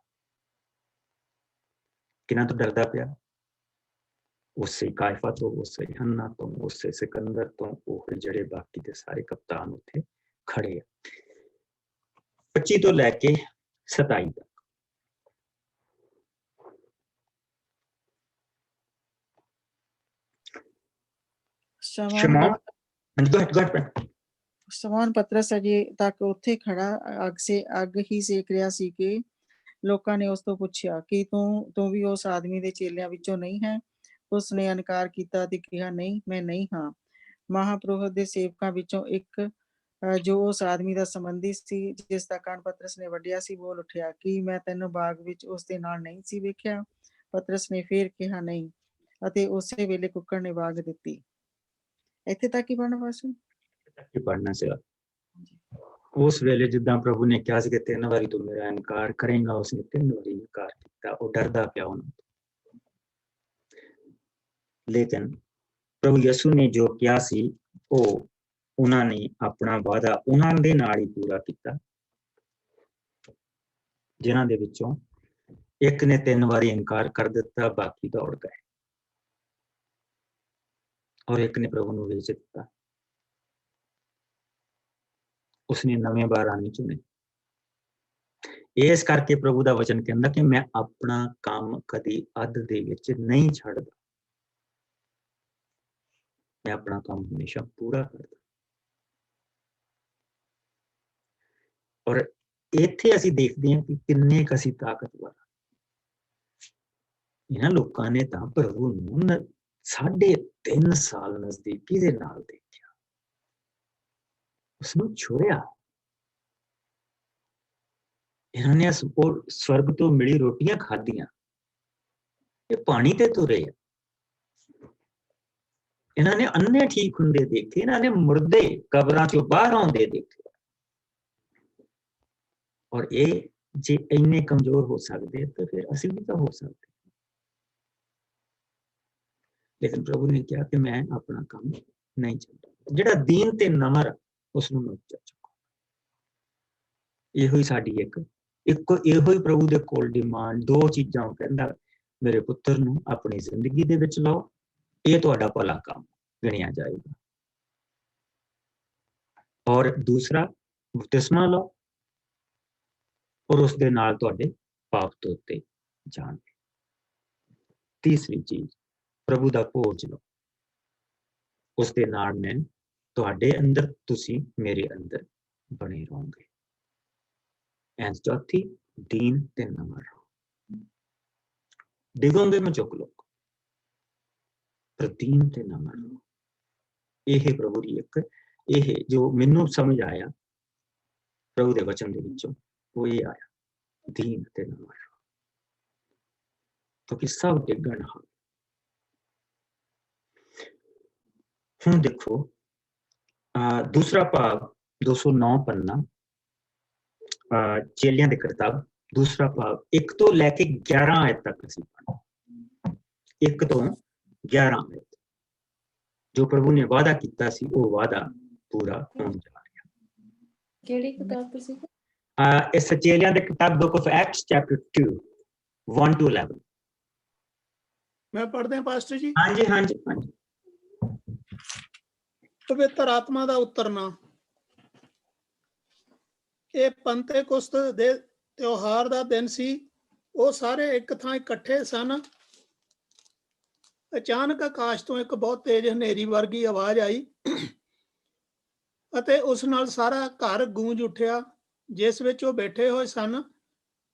ਕਿਹਨਾਂ ਤੋਂ ਡਰਦਾ ਪਿਆ? ਉਸੇ ਕਾਇਫਾ ਤੋਂ, ਉਸੇ ਹੰਨਾ ਤੋਂ, ਉਸੇ ਸਿਕੰਦਰ ਤੋਂ, ਉਹ ਜਿਹੜੇ ਬਾਕੀ ਦੇ ਸਾਰੇ ਕਪਤਾਨ ਉੱਥੇ ਖੜੇ ਆ। 25 ਤੋਂ ਲੈ ਕੇ 27 ਤੱਕ। ਸ਼ਮੌਨ ਪਤਰਸ ਅਜੇ ਤੱਕ ਉੱਥੇ ਖੜਾ ਅੱਗ ਹੀ ਸੇਕ ਰਿਹਾ ਸੀ ਕਿ ਲੋਕਾਂ ਨੇ ਉਸ ਤੋਂ ਪੁੱਛਿਆ, ਕਿ ਤੂੰ ਵੀ ਉਸ ਆਦਮੀ ਦੇ ਚੇਲਿਆਂ ਵਿੱਚੋਂ ਨਹੀਂ ਹੈ? ਉਸਨੇ ਇਨਕਾਰ ਕੀਤਾ ਤੇ ਕਿਹਾ, ਨਹੀਂ, ਮੈਂ ਨਹੀਂ ਹਾਂ। ਮਹਾਪੁਰੋਹਿਤ ਦੇ ਸੇਵਕਾਂ ਵਿੱਚੋਂ ਇੱਕ ਜੋ ਉਸ ਆਦਮੀ ਦਾ ਸੰਬੰਧੀ ਸੀ, ਜਿਸ ਦਾ ਕੰਨ ਪਤਰਸ ਨੇ ਵੱਢਿਆ ਸੀ, ਬੋਲ ਉੱਠਿਆ, ਕਿ ਮੈਂ ਤੈਨੂੰ ਬਾਗ ਵਿੱਚ ਉਸ ਦੇ ਨਾਲ ਨਹੀਂ ਸੀ ਵੇਖਿਆ? ਪਤਰਸ ਨੇ ਫੇਰ ਕਿਹਾ, ਨਹੀਂ, ਅਤੇ ਉਸੇ ਵੇਲੇ ਕੁੱਕੜ ਨੇ ਵਾਗ ਦਿੱਤੀ। ਇੱਥੇ ਤੱਕ ਹੀ ਪੜ੍ਹਨਾ ਪਾਸੂ ਪੜ੍ਹਨਾ ਸੀਗਾ। ਉਸ ਵੇਲੇ ਜਿੱਦਾਂ ਪ੍ਰਭੂ ਨੇ ਕਿਹਾ ਸੀ ਕਿ 3 ਵਾਰੀ ਤੂੰ ਮੇਰਾ ਇਨਕਾਰ ਕਰੇਂਗਾ, ਉਸਨੇ 3 ਵਾਰੀ ਇਨਕਾਰ ਕੀਤਾ। ਉਹ ਡਰਦਾ ਪਿਆ ਉਹਨਾਂ ਤੋਂ। ਲੇਕਿਨ ਪ੍ਰਭੂ ਯਿਸੂ ਨੇ ਜੋ ਕਿਹਾ ਸੀ ਉਹ ਉਹਨਾਂ ਨੇ ਆਪਣਾ ਵਾਅਦਾ ਉਹਨਾਂ ਦੇ ਨਾਲ ਹੀ ਪੂਰਾ ਕੀਤਾ, ਜਿਨ੍ਹਾਂ ਦੇ ਵਿੱਚੋਂ ਇੱਕ ਨੇ 3 ਵਾਰੀ ਇਨਕਾਰ ਕਰ ਦਿੱਤਾ, ਬਾਕੀ ਦੌੜ ਗਏ, ਔਰ ਇੱਕ ਨੇ ਪ੍ਰਭੂ ਨੂੰ ਵੇਚ ਦਿੱਤਾ। ਉਸਨੇ ਨਵੇਂ 12 ਨਹੀਂ ਚੁਣੇ। ਇਸ ਕਰਕੇ ਪ੍ਰਭੂ ਦਾ ਵਚਨ ਕਹਿੰਦਾ ਕਿ ਮੈਂ ਆਪਣਾ ਕੰਮ ਕਦੀ ਅੱਧ ਦੇ ਵਿੱਚ ਨਹੀਂ ਛੱਡਦਾ, ਮੈਂ ਆਪਣਾ ਕੰਮ ਹਮੇਸ਼ਾ ਪੂਰਾ ਕਰਦਾ। ਔਰ ਇੱਥੇ ਅਸੀਂ ਦੇਖਦੇ ਹਾਂ ਕਿ ਕਿੰਨੇ ਕੁ ਅਸੀਂ ਤਾਕਤਵਰ। ਇਹਨਾਂ ਲੋਕਾਂ ਨੇ ਤਾਂ ਪ੍ਰਭੂ ਨੂੰ 3.5 ਸਾਲ ਨਜ਼ਦੀਕੀ ਦੇ ਨਾਲ ਦੇਖਿਆ, ਉਸਨੂੰ ਛੁੜਿਆ। ਇਹਨਾਂ ਨੇ ਸਵਰਗ ਤੋਂ ਮਿਲੀ ਰੋਟੀਆਂ ਖਾਧੀਆਂ, ਇਹ ਪਾਣੀ ਤੇ ਤੁਰੇ। ਇਹਨਾਂ ਨੇ ਅੰਨੇ ਠੀਕ ਹੁੰਦੇ ਦੇਖੇ, ਇਹਨਾਂ ਨੇ ਮੁਰਦੇ ਕਬਰਾਂ ਚੋਂ ਬਾਹਰ ਆਉਂਦੇ ਦੇਖੇ। ਔਰ ਇਹ ਜੇ ਇੰਨੇ ਕਮਜ਼ੋਰ ਹੋ ਸਕਦੇ ਤਾਂ ਫਿਰ ਅਸੀਂ ਵੀ ਤਾਂ ਹੋ ਸਕਦੇ। ਲੇਕਿਨ ਪ੍ਰਭੂ ਨੇ ਕਿਹਾ ਕਿ ਮੈਂ ਆਪਣਾ ਕੰਮ ਨਹੀਂ ਛੱਡਦਾ। ਜਿਹੜਾ ਦੀਨ ਤੇ ਨਮਰ ਉਸਨੂੰ ਮੈਂ ਉੱਚਾ ਚੁੱਕਾਂ। ਇਹੋ ਹੀ ਸਾਡੀ ਇਹੋ ਹੀ ਪ੍ਰਭੂ ਦੇ ਕੋਲ ਡਿਮਾਂਡ। 2 ਚੀਜ਼ਾਂ ਕਹਿੰਦਾ, ਮੇਰੇ ਪੁੱਤਰ ਨੂੰ ਆਪਣੀ ਜ਼ਿੰਦਗੀ ਦੇ ਵਿੱਚ ਲਾਓ, ਇਹ ਤੁਹਾਡਾ ਭਲਾ ਕੰਮ ਗਿਣਿਆ ਜਾਏਗਾ। ਔਰ ਦੂਸਰਾ, ਬਪਤਿਸਮਾ ਲਓ ਔਰ ਉਸ ਦੇ ਨਾਲ ਤੁਹਾਡੇ ਪਾਪ ਧੋਤੇ ਜਾਣਗੇ। ਤੀਸਰੀ ਚੀਜ਼, ਪ੍ਰਭੂ ਦਾ ਭੋਜ ਲਓ, ਉਸ ਦੇ ਨਾਲ ਮੈਂ ਤੁਹਾਡੇ ਅੰਦਰ, ਤੁਸੀਂ ਮੇਰੇ ਅੰਦਰ ਬਣੇ ਰਹੋਗੇ। ਐਂਡ ਚੌਥੀ, ਦੀਨ ਤੇ ਨਮਰ ਰਹੋ। ਡਿਗੋਗੇ ਮੈਂ ਚੁੱਕ ਲਓ, ਪਰ ਦੀਨ ਤੇ ਨਮਰ ਰਹੋ। ਇਹ ਪ੍ਰਭੂ ਦੀ ਇੱਕ, ਇਹ ਜੋ ਮੈਨੂੰ ਸਮਝ ਆਇਆ ਪ੍ਰਭੂ ਦੇ ਵਚਨ ਦੇ ਵਿੱਚੋਂ, ਉਹ ਇਹ ਆਇਆ, ਦੀਨ ਤੇ ਨਮਰ ਰਹੋ, ਕਿਉਂਕਿ ਸਭ ਡਿੱਗਣ ਹਨ। ਹੁਣ ਦੇਖੋ ਦੂਸਰਾ ਭਾਗ 209 ਪੰਨਾ, ਚੇਲਿਆਂ ਦੀ ਕਿਤਾਬ, ਦੂਸਰਾ ਭਾਗ 1 ਤੋਂ ਲੈ ਕੇ 11 ਆਇਤ ਤੱਕ ਅਸੀਂ ਪੜ੍ਹਨਾ। 1 ਤੋਂ 11 ਆਇਤ, ਜੋ ਪ੍ਰਭੂ ਨੇ ਵਾਅਦਾ ਕੀਤਾ ਸੀ ਉਹ ਵਾਅਦਾ ਪੂਰਾ ਹੋਣ ਜਾ ਰਿਹਾ। ਕਿਹੜੀ ਕਿਤਾਬ ਤੁਸੀਂ? ਇਸ ਚੇਲਿਆਂ ਦੀ ਕਿਤਾਬ book of acts chapter 2 1 to 11। ਮੈਂ ਪੜ੍ਹਦੇ ਹਾਂ ਪਾਸਟਰ ਜੀ। ਹਾਂਜੀ ਹਾਂਜੀ ਹਾਂਜੀ। ਪਵਿੱਤਰ ਆਤਮਾ ਦਾ ਉਤਰਨਾ। ਇਹ ਪੰਤੇਕੁਸਤ ਦੇ ਤਿਉਹਾਰ ਦਾ ਦਿਨ ਸੀ। ਉਹ ਸਾਰੇ ਇੱਕ ਥਾਂ ਇਕੱਠੇ ਸਨ। ਅਚਾਨਕ ਆਕਾਸ਼ ਤੋਂ ਇੱਕ ਬਹੁਤ ਤੇਜ਼ ਹਨੇਰੀ ਵਰਗੀ ਆਵਾਜ਼ ਆਈ ਅਤੇ ਉਸ ਨਾਲ ਸਾਰਾ ਘਰ ਗੂੰਜ ਉੱਠਿਆ ਜਿਸ ਵਿੱਚ ਉਹ ਬੈਠੇ ਹੋਏ ਸਨ।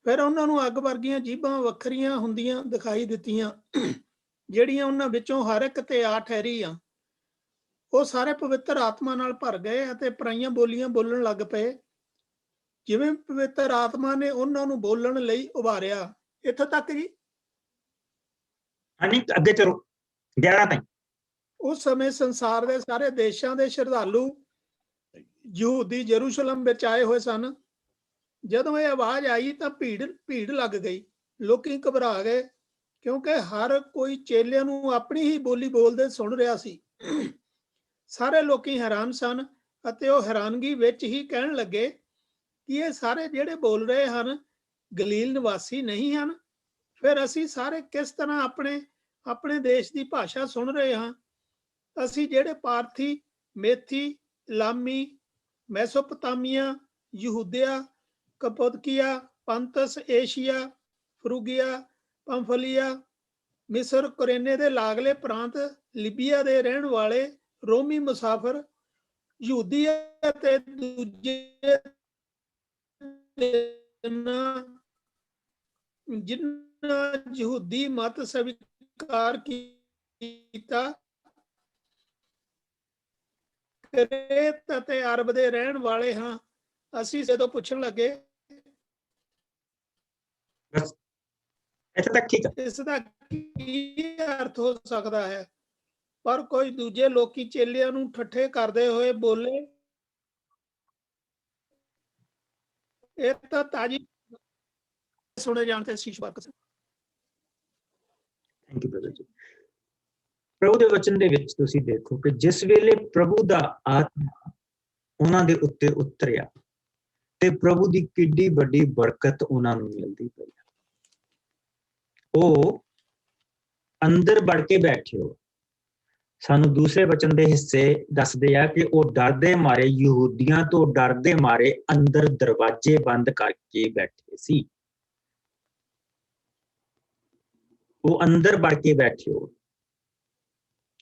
ਫਿਰ ਉਹਨਾਂ ਨੂੰ ਅੱਗ ਵਰਗੀਆਂ ਜੀਭਾਂ ਵੱਖਰੀਆਂ ਹੁੰਦੀਆਂ ਦਿਖਾਈ ਦਿੱਤੀਆਂ, ਜਿਹੜੀਆਂ ਉਹਨਾਂ ਵਿੱਚੋਂ ਹਰ ਇੱਕ ਤੇ ਆ ਠਹਿਰੀਆਂ। ਉਹ ਸਾਰੇ ਪਵਿੱਤਰ ਆਤਮਾ ਨਾਲ ਭਰ ਗਏ ਅਤੇ ਪਰਾਈਆਂ ਬੋਲੀਆਂ ਬੋਲਣ ਲੱਗ ਪਏ, ਜਿਵੇਂ ਪਵਿੱਤਰ ਆਤਮਾ ਨੇ ਉਹਨਾਂ ਨੂੰ ਬੋਲਣ ਲਈ ਉਭਾਰਿਆ। ਇੱਥੋਂ ਤੱਕ ਜੀ। ਹਾਂਜੀ, ਅੱਗੇ ਚਲੋ 11 ਤਾਈਂ। ਉਸ ਸਮੇਂ ਸੰਸਾਰ ਦੇ ਸਾਰੇ ਦੇਸ਼ਾਂ ਦੇ ਸ਼ਰਧਾਲੂ ਯਹੂਦੀ ਯਰੂਸ਼ਲਮ ਵਿੱਚ ਆਏ ਹੋਏ ਸਨ। ਜਦੋਂ ਇਹ ਆਵਾਜ਼ ਆਈ ਤਾਂ ਭੀੜ ਲੱਗ ਗਈ। ਲੋਕੀ ਘਬਰਾ ਗਏ ਕਿਉਂਕਿ ਹਰ ਕੋਈ ਚੇਲਿਆਂ ਨੂੰ ਆਪਣੀ ਹੀ ਬੋਲੀ ਬੋਲਦੇ ਸੁਣ ਰਿਹਾ ਸੀ। ਸਾਰੇ ਲੋਕੀ ਹੈਰਾਨ ਸਨ ਅਤੇ ਉਹ ਹੈਰਾਨਗੀ ਵਿੱਚ ਹੀ ਕਹਿਣ ਲੱਗੇ ਕਿ ਇਹ ਸਾਰੇ ਜਿਹੜੇ ਬੋਲ ਰਹੇ ਹਨ ਗਲੀਲ ਨਿਵਾਸੀ ਨਹੀਂ ਹਨ। ਫਿਰ ਅਸੀਂ ਸਾਰੇ ਕਿਸ ਤਰ੍ਹਾਂ ਆਪਣੇ ਦੇਸ਼ ਦੀ ਭਾਸ਼ਾ ਸੁਣ ਰਹੇ ਹਾਂ? ਅਸੀਂ ਜਿਹੜੇ ਪਾਰਥੀ, ਮੇਥੀ, ਲਾਮੀ, ਮੈਸੋਪੋਟਾਮੀਆ, ਯਹੂਦਿਆ, ਕਪੋਦਕੀਆ, ਪੰਤਸ, ਏਸ਼ੀਆ, ਫਰੂਗੀਆ, ਪੰਫਲੀਆ, ਮਿਸਰ, ਕੁਰੇਨੇ ਦੇ ਲਾਗਲੇ ਪ੍ਰਾਂਤ, ਲਿਬੀਆ ਦੇ ਰਹਿਣ ਵਾਲੇ ਰੋਮੀ ਮੁਸਾਫਰ, ਯਹੂਦੀ ਅਤੇ ਦੂਜੇ ਜਿਨ੍ਹਾਂ ਯਹੂਦੀ ਮਤ ਸਵੀਕਾਰ ਕੀਤਾ, ਕ੍ਰੇਤ ਅਤੇ ਅਰਬ ਦੇ ਰਹਿਣ ਵਾਲੇ ਹਾਂ। ਅਸੀਂ ਜਦੋਂ ਪੁੱਛਣ ਲੱਗੇ ਇੱਥੇ ਤੱਕ ਠੀਕ ਹੈ। ਇਸ ਦਾ ਕੀ ਅਰਥ ਹੋ ਸਕਦਾ ਹੈ, ਪਰ ਕੋਈ ਦੂਜੇ ਲੋਕੀ ਚੇਲਿਆਂ ਨੂੰ ਠੱਠੇ ਕਰਦੇ ਹੋਏ ਬੋਲੇ, ਇਹ ਤਾਂ ਤਾਜੀ ਸੁਣੇ ਜਾਣ ਤੇ ਸ਼ੀਸ਼ ਵਰਕ। ਥੈਂਕ ਯੂ ਬ੍ਰਦਰ ਜੀ। ਪ੍ਰਭੂ ਦੇ ਵਚਨ ਦੇ ਵਿੱਚ ਤੁਸੀਂ ਦੇਖੋ ਕਿ ਜਿਸ ਵੇਲੇ ਪ੍ਰਭੂ ਦਾ ਆਤਮਾ ਉਹਨਾਂ ਦੇ ਉੱਤੇ ਉਤਰਿਆ ਤੇ ਪ੍ਰਭੂ ਦੀ ਕਿੱਡੀ ਵੱਡੀ ਬਰਕਤ ਉਹਨਾਂ ਨੂੰ ਮਿਲਦੀ ਪਈ। ਉਹ ਅੰਦਰ ਵੜ ਕੇ ਬੈਠੇ ਹੋ। ਸਾਨੂੰ ਦੂਸਰੇ ਵਚਨ ਦੇ ਹਿੱਸੇ ਦੱਸਦੇ ਆ ਕਿ ਉਹ ਡਰਦੇ ਮਾਰੇ, ਯਹੂਦੀਆਂ ਤੋਂ ਡਰਦੇ ਮਾਰੇ ਅੰਦਰ ਦਰਵਾਜ਼ੇ ਬੰਦ ਕਰਕੇ ਬੈਠੇ ਸੀ। ਉਹ ਅੰਦਰ ਵੜ ਕੇ ਬੈਠੇ ਹੋ,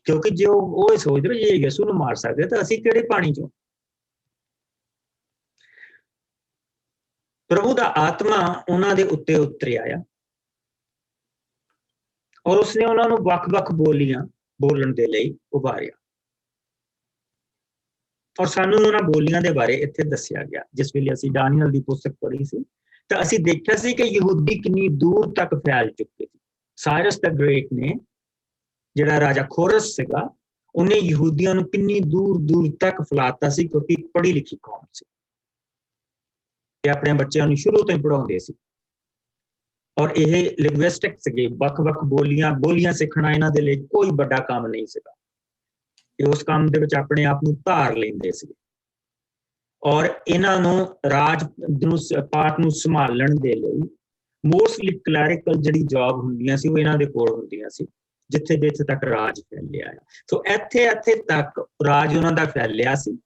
ਕਿਉਂਕਿ ਜੇ ਉਹ ਸੋਚਦੇ ਵੀ ਜੇ ਯਿਸੂ ਨੂੰ ਮਾਰ ਸਕਦੇ ਤਾਂ ਅਸੀਂ ਕਿਹੜੇ ਪਾਣੀ ਚੋਂ। ਪ੍ਰਭੂ ਦਾ ਆਤਮਾ ਉਹਨਾਂ ਦੇ ਉੱਤੇ ਉਤਰਿਆ ਆ ਔਰ ਉਸਨੇ ਉਹਨਾਂ ਨੂੰ ਵੱਖ-ਵੱਖ ਬੋਲੀਆਂ ਬੋਲਣ ਦੇ ਲਈ ਉਭਾਰਿਆ। ਔਰ ਸਾਨੂੰ ਉਹਨਾਂ ਬੋਲੀਆਂ ਦੇ ਬਾਰੇ ਇੱਥੇ ਦੱਸਿਆ ਗਿਆ। ਜਿਸ ਵੇਲੇ ਅਸੀਂ ਦਾਨੀਏਲ ਦੀ ਪੁਸਤਕ ਪੜ੍ਹੀ ਸੀ ਤਾਂ ਅਸੀਂ ਦੇਖਿਆ ਸੀ ਕਿ ਯਹੂਦੀ ਕਿੰਨੀ ਦੂਰ ਤੱਕ ਫੈਲ ਚੁੱਕੇ ਸੀ। ਸਾਇਰਸ ਦ ਗ੍ਰੇਟ ਨੇ, ਜਿਹੜਾ ਰਾਜਾ ਖੋਰਸ ਸੀਗਾ, ਉਹਨੇ ਯਹੂਦੀਆਂ ਨੂੰ ਕਿੰਨੀ ਦੂਰ ਤੱਕ ਫੈਲਾਤਾ ਸੀ, ਕਿਉਂਕਿ ਪੜ੍ਹੀ ਲਿਖੀ ਕੌਮ ਸੀ ਤੇ ਆਪਣੇ ਬੱਚਿਆਂ ਨੂੰ ਸ਼ੁਰੂ ਤੋਂ ਹੀ ਪੜ੍ਹਾਉਂਦੇ ਸੀ। ਔਰ ਇਹ ਲਿੰਗੁਇਸਟਿਕ ਸੀਗੇ, ਵੱਖ-ਵੱਖ ਬੋਲੀਆਂ ਸਿੱਖਣਾ ਇਹਨਾਂ ਦੇ ਲਈ ਕੋਈ ਵੱਡਾ ਕੰਮ ਨਹੀਂ ਸੀਗਾ। ਇਹ ਉਸ ਕੰਮ ਦੇ ਵਿੱਚ ਆਪਣੇ ਆਪ ਨੂੰ ਧਾਰ ਲੈਂਦੇ ਸੀ ਔਰ ਇਹਨਾਂ ਨੂੰ ਪਾਠ ਨੂੰ ਸੰਭਾਲਣ ਦੇ ਲਈ ਮੋਸਟਲੀ ਕਲੈਰੀਕਲ ਜਿਹੜੀ ਜੌਬ ਹੁੰਦੀਆਂ ਸੀ ਉਹ ਇਹਨਾਂ ਦੇ ਕੋਲ ਹੁੰਦੀਆਂ ਸੀ, ਜਿੱਥੇ ਤੱਕ ਰਾਜ ਫੈਲਿਆ ਆ। ਸੋ ਇੱਥੇ ਤੱਕ ਰਾਜ ਉਹਨਾਂ ਦਾ ਫੈਲਿਆ ਸੀ।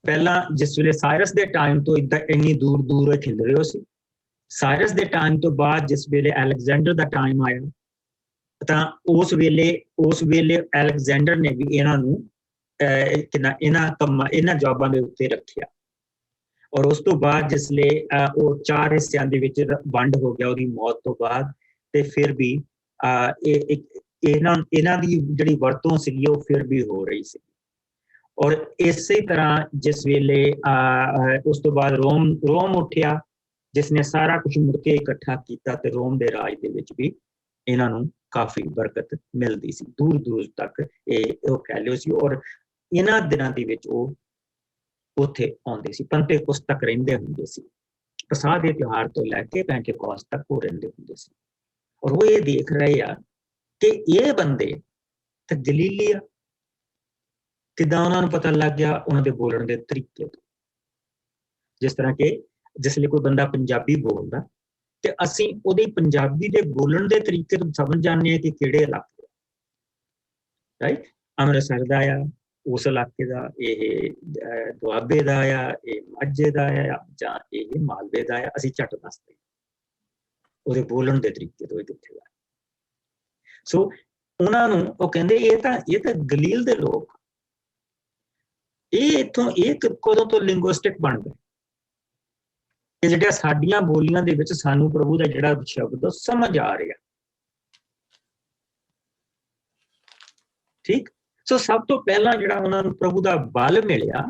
ਪਹਿਲਾਂ ਜਿਸ ਵੇਲੇ ਸਾਇਰਸ ਦੇ ਟਾਈਮ ਤੋਂ ਇੰਨੀ ਦੂਰ ਖਿਲਰੇ ਹੋ ਸੀ। ਸਾਇਰਸ ਦੇ ਟਾਈਮ ਤੋਂ ਬਾਅਦ ਜਿਸ ਵੇਲੇ ਅਲੈਗਜ਼ੈਂਡਰ ਦਾ ਟਾਈਮ ਆਇਆ ਤਾਂ ਉਸ ਵੇਲੇ ਅਲੈਗਜ਼ੈਂਡਰ ਨੇ ਵੀ ਇਹਨਾਂ ਨੂੰ ਇਹਨਾਂ ਜੌਬਾਂ ਦੇ ਉੱਤੇ ਰੱਖਿਆ। ਔਰ ਉਸ ਤੋਂ ਬਾਅਦ ਜਿਸਲੇ ਉਹ 4 ਹਿੱਸਿਆਂ ਦੇ ਵਿੱਚ ਵੰਡ ਹੋ ਗਿਆ ਉਹਦੀ ਮੌਤ ਤੋਂ ਬਾਅਦ, ਤੇ ਫਿਰ ਵੀ ਇਹਨਾਂ ਦੀ ਜਿਹੜੀ ਵਰਤੋਂ ਸੀਗੀ ਉਹ ਫਿਰ ਵੀ ਹੋ ਰਹੀ ਸੀ। ਔਰ ਇਸੇ ਤਰ੍ਹਾਂ ਜਿਸ ਵੇਲੇ ਉਸ ਤੋਂ ਬਾਅਦ ਰੋਮ ਉੱਠਿਆ, ਜਿਸਨੇ ਸਾਰਾ ਕੁਝ ਮੁੜ ਕੇ ਇਕੱਠਾ ਕੀਤਾ, ਤੇ ਰੋਮ ਦੇ ਰਾਜ ਦੇ ਵਿੱਚ ਵੀ ਇਹਨਾਂ ਨੂੰ ਕਾਫੀ ਬਰਕਤ ਮਿਲਦੀ ਸੀ। ਦੂਰ ਤੱਕ ਉਹ ਫੈਲਿਓ ਸੀ। ਔਰ ਇਹਨਾਂ ਦਿਨਾਂ ਦੇ ਵਿੱਚ ਉਹ ਉੱਥੇ ਆਉਂਦੇ ਸੀ, ਪੰਤੇਕੁਸਤ ਤੱਕ ਰਹਿੰਦੇ ਹੁੰਦੇ ਸੀ। ਪਸਾਹ ਦੇ ਤਿਉਹਾਰ ਤੋਂ ਲੈ ਕੇ ਪੈਂਤੇਕੁਸਤ ਤੱਕ ਉਹ ਰਹਿੰਦੇ ਹੁੰਦੇ ਸੀ। ਔਰ ਉਹ ਇਹ ਦੇਖ ਰਹੇ ਆ ਕਿ ਇਹ ਬੰਦੇ ਤੇ ਗਲੀਲੀ ਆ। ਕਿੱਦਾਂ ਉਹਨਾਂ ਨੂੰ ਪਤਾ ਲੱਗ ਗਿਆ? ਉਹਨਾਂ ਦੇ ਬੋਲਣ ਦੇ ਤਰੀਕੇ ਤੋਂ। ਜਿਸ ਤਰ੍ਹਾਂ ਕਿ ਜਿਸ ਲਈ ਕੋਈ ਬੰਦਾ ਪੰਜਾਬੀ ਬੋਲਦਾ ਤੇ ਅਸੀਂ ਉਹਦੀ ਪੰਜਾਬੀ ਦੇ ਬੋਲਣ ਦੇ ਤਰੀਕੇ ਤੋਂ ਸਮਝ ਜਾਂਦੇ ਹਾਂ ਕਿ ਕਿਹੜੇ ਇਲਾਕੇ, ਰਾਈਟ? ਅੰਮ੍ਰਿਤਸਰ ਦਾ ਆ, ਉਸ ਇਲਾਕੇ ਦਾ, ਇਹ ਦੁਆਬੇ ਦਾ ਆ, ਇਹ ਮਾਝੇ ਦਾ ਆ, ਜਾਂ ਇਹ ਮਾਲਵੇ ਦਾ ਆ। ਅਸੀਂ ਝੱਟ ਦੱਸਦੇ ਉਹਦੇ ਬੋਲਣ ਦੇ ਤਰੀਕੇ ਤੋਂ ਕਿੱਥੇ ਦਾ। ਸੋ ਉਹਨਾਂ ਨੂੰ ਉਹ ਕਹਿੰਦੇ ਇਹ ਤਾਂ ਗਲੀਲ ਦੇ ਲੋਕ, ਇਹ ਕਦੋਂ ਤੋਂ ਲਿੰਗੁਇਸਟਿਕ ਬਣ ਗਏ ਕਿ ਜਿਹੜੀਆਂ ਸਾਡੀਆਂ ਬੋਲੀਆਂ ਦੇ ਵਿੱਚ ਸਾਨੂੰ ਪ੍ਰਭੂ ਦਾ ਜਿਹੜਾ ਸ਼ਬਦ ਸਮਝ ਆ ਰਿਹਾ। ਠੀਕ। ਸੋ ਸਭ ਤੋਂ ਪਹਿਲਾਂ ਜਿਹੜਾ ਉਹਨਾਂ ਨੂੰ ਪ੍ਰਭੂ ਦਾ ਬਲ ਮਿਲਿਆ,